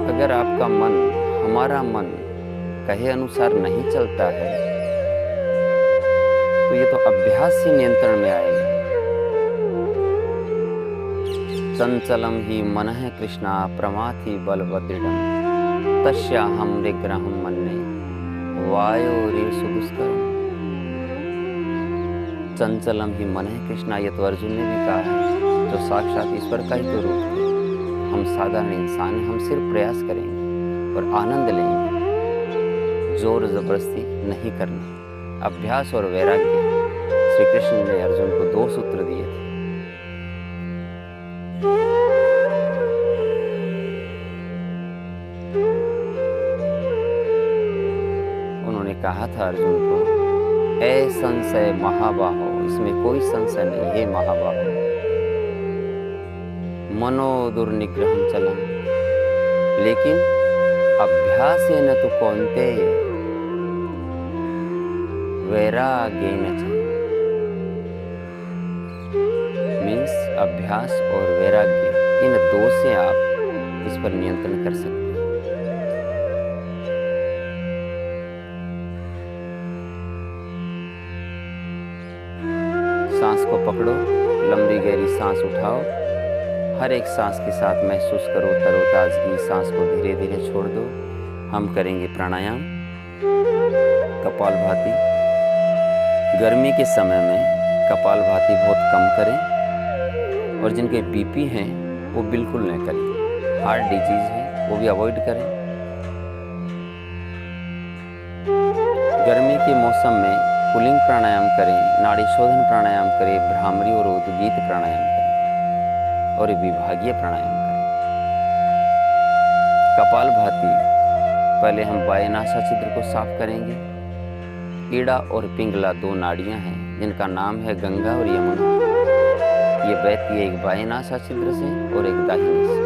अगर आपका मन, हमारा मन कहे अनुसार नहीं चलता है तो ये तो अभ्यास ही नियंत्रण में आएगा। चंचलम ही मनः कृष्णा प्रमाथि बलवदृढ़ं तस्याहं निग्रहं मन्ये वायोरिव दुष्करम्। चंचलम ही मनः कृष्णा, ये तो अर्जुन ने भी कहा है, जो साक्षात ईश्वर का ही तो रूप है। हम साधारण इंसान हैं, हम सिर्फ प्रयास करेंगे और आनंद लेंगे। जोर जबरदस्ती नहीं करना। अभ्यास और वैराग्य, श्री कृष्ण ने अर्जुन को 2 सूत्र दिए थे। उन्होंने कहा था अर्जुन को, ऐ संशय महाबाहो, इसमें कोई संशय नहीं है महाबाहो, मनो दुर्निग्रहं चलम, लेकिन अभ्यासेन तु कौन्तेय वैराग्येन च। मीन्स अभ्यास और वैराग्य, इन 2 से आप इस पर नियंत्रण कर सकते हैं। सांस को पकड़ो, लंबी गहरी सांस उठाओ। हर एक सांस के साथ महसूस करो तरोताजगी। सांस को धीरे धीरे छोड़ दो। हम करेंगे प्राणायाम, कपालभाति। गर्मी के समय में कपालभाति बहुत कम करें और जिनके बीपी हैं वो बिल्कुल न करें। हार्ट डिजीज है वो भी अवॉइड करें। गर्मी के मौसम में पुलिंग प्राणायाम करें, नाड़ी शोधन प्राणायाम करें, भ्रामरी और उद्गीत प्राणायाम करें और विभागीय प्राणायाम करें। कपालभाति, पहले हम बाएं नासा छिद्र को साफ करेंगे। ईड़ा और पिंगला 2 नाड़ियां हैं जिनका नाम है गंगा और यमुना। ये बहती है एक बाएं नासा छिद्र से और एक दाहिने से।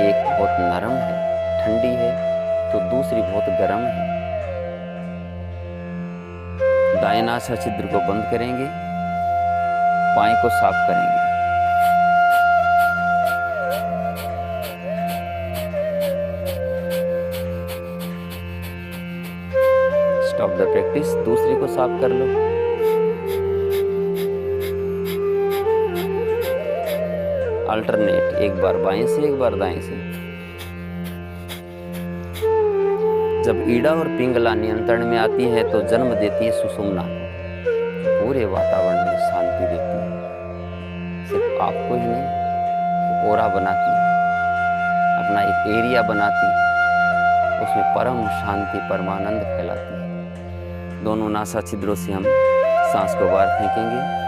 एक बहुत नरम है, ठंडी है, तो दूसरी बहुत गर्म है। दाएं नासा छिद्र को बंद करेंगे, बाएं को साफ करेंगे। Stop the practice. दूसरी को साफ कर लो। अल्टरनेट, एक बार बाएं से एक बार दाएं से। जब ईड़ा और पिंगला नियंत्रण में आती है तो जन्म देती है सुषुम्ना को, पूरे वातावरण में शांति देती है। सिर्फ आपको ही नहीं, ओरा बनाती है, अपना एक एरिया बनाती है, उसमें परम शांति परमानंद फैलाती है। दोनों नासा छिद्रों से हम सांस को बाहर फेंकेंगे।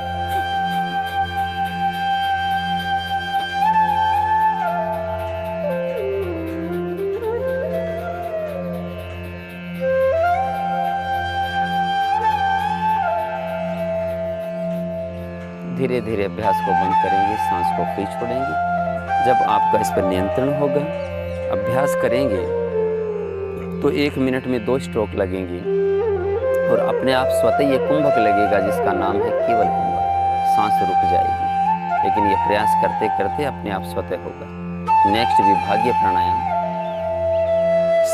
धीरे धीरे अभ्यास को बंद करेंगे, सांस को फ्री छोड़ेंगे। जब आपका इस पर नियंत्रण होगा, अभ्यास करेंगे तो 1 मिनट में 2 स्ट्रोक लगेंगे और अपने आप स्वतः ये कुंभक लगेगा जिसका नाम है केवल कुंभक। सांस रुक जाएगी, लेकिन ये प्रयास करते करते अपने आप स्वतः होगा। नेक्स्ट विभागीय प्राणायाम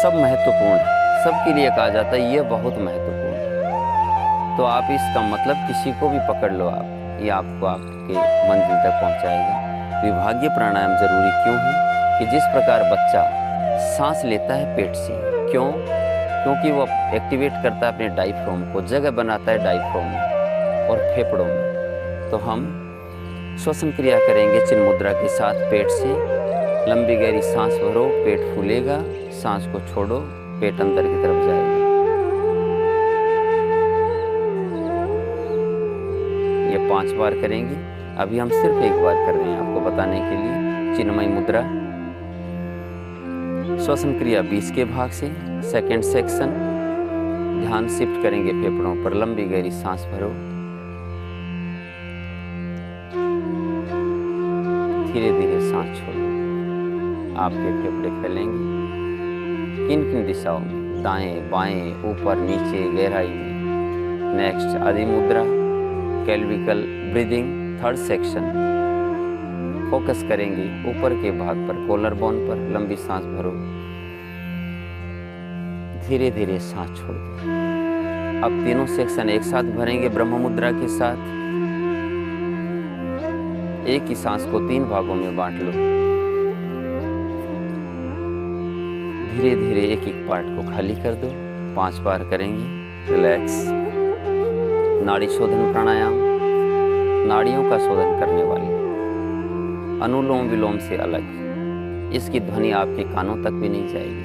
सब महत्वपूर्ण है, सबके लिए कहा जाता है ये बहुत महत्वपूर्ण है। तो आप इसका मतलब किसी को भी पकड़ लो आप, ये आपको आपके मंजिल तक पहुंचाएगा। विभागीय प्राणायाम जरूरी क्यों है कि जिस प्रकार बच्चा सांस लेता है पेट से, क्यों? क्योंकि वो एक्टिवेट करता है अपने डायफ्राम को, जगह बनाता है डायफ्राम में और फेफड़ों में। तो हम श्वसन क्रिया करेंगे चिन्ह मुद्रा के साथ। पेट से लंबी गहरी सांस भरो, पेट फूलेगा, सांस को छोड़ो, पेट अंदर की तरफ जाएगा। ये 5 बार करेंगे। अभी हम सिर्फ 1 बार कर रहे हैं आपको बताने के लिए। चिन्मय मुद्रा, श्वसन क्रिया 20 के भाग से। सेकंड सेक्शन, ध्यान शिफ्ट करेंगे फेफड़ों पर। लंबी गहरी सांस भरो, धीरे धीरे सांस छोड़ो। आपके फेफड़े फैलेंगे किन किन दिशाओं में? दाएं बाएं, ऊपर नीचे, गहराई में। नेक्स्ट आदि मुद्रा, कैल्विकल ब्रीदिंग, थर्ड सेक्शन। फोकस करेंगे ऊपर के भाग पर, कॉलर बोन पर। लंबी सांस भरो, धीरे धीरे सांस छोड़ दो। अब तीनों सेक्शन एक साथ भरेंगे ब्रह्म मुद्रा के साथ। एक ही सांस को 3 भागों में बांट लो। धीरे धीरे एक एक पार्ट को खाली कर दो। 5 बार करेंगे। रिलैक्स। नाड़ी शोधन प्राणायाम, नाड़ियों का शोधन करने वाले, अनुलोम विलोम से अलग। इसकी ध्वनि आपके कानों तक भी नहीं जाएगी।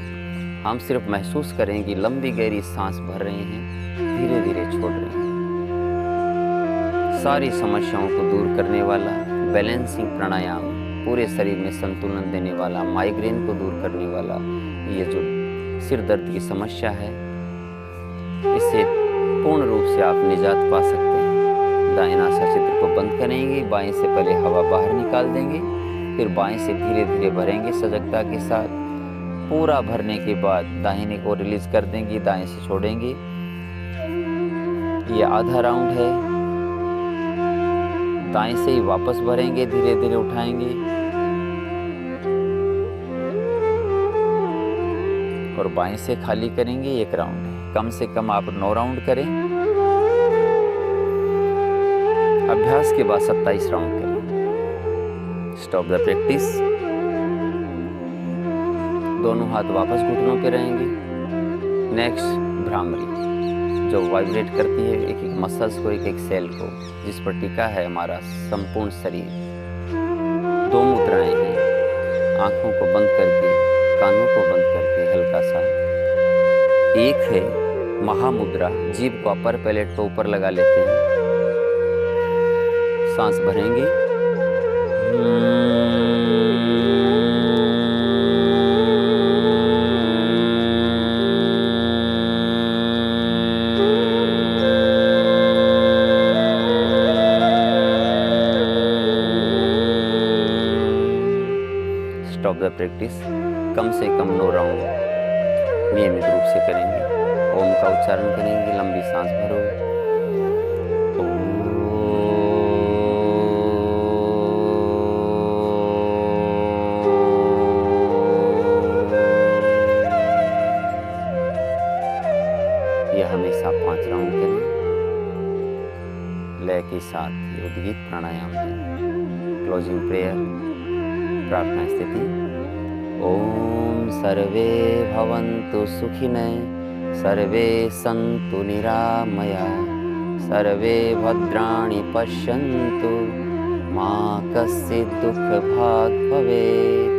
हम सिर्फ महसूस करेंगे लंबी गहरी सांस भर रहे हैं, धीरे धीरे छोड़ रहे हैं। सारी समस्याओं को दूर करने वाला बैलेंसिंग प्राणायाम, पूरे शरीर में संतुलन देने वाला, माइग्रेन को दूर करने वाला। ये जो सिर दर्द की समस्या है, इससे पूर्ण रूप से आप निजात पा सकते हैं। दाएं नासा छिद्र को बंद करेंगे, बाएं से पहले हवा बाहर निकाल देंगे, फिर बाएं से धीरे धीरे भरेंगे सजगता के साथ। पूरा भरने के बाद दाहिने को रिलीज कर देंगे, दाएं से छोड़ेंगे। ये आधा राउंड है। दाएं से ही वापस भरेंगे, धीरे धीरे उठाएंगे और बाएं से खाली करेंगे। 1 राउंड है। कम से कम आप 9 राउंड करें। अभ्यास के बाद 27 राउंड करें। Stop the practice. दोनों हाथ वापस घुटनों पे रहेंगे। नेक्स्ट भ्रामरी, जो वाइब्रेट करती है एक एक मसल्स को, एक एक सेल को, जिस पर टिका है हमारा संपूर्ण शरीर। 2 मुद्राएं हैं, आंखों को बंद करके, कानों को बंद करके हल्का सा। एक है महामुद्रा, जीभ को अपर पैलेट को ऊपर लगा लेते हैं। सांस भरेंगे। रेस्ट ऑफ द प्रैक्टिस कम से कम 9 राउंड नियमित रूप से करेंगे। ओम का उच्चारण करेंगे, लंबी सांस भरो। यह हमेशा 5 राउंड करें। लय के साथ ये उद्गीत प्राणायाम है। क्लोजिंग प्रेयर, प्रार्थना स्थिति। ओम सर्वे भवन्तु सुखिनः, सर्वे सन्तु निरामया, सर्वे भद्राणि पश्यन्तु, मा कश्चित् दुःखभाग् भवेत्।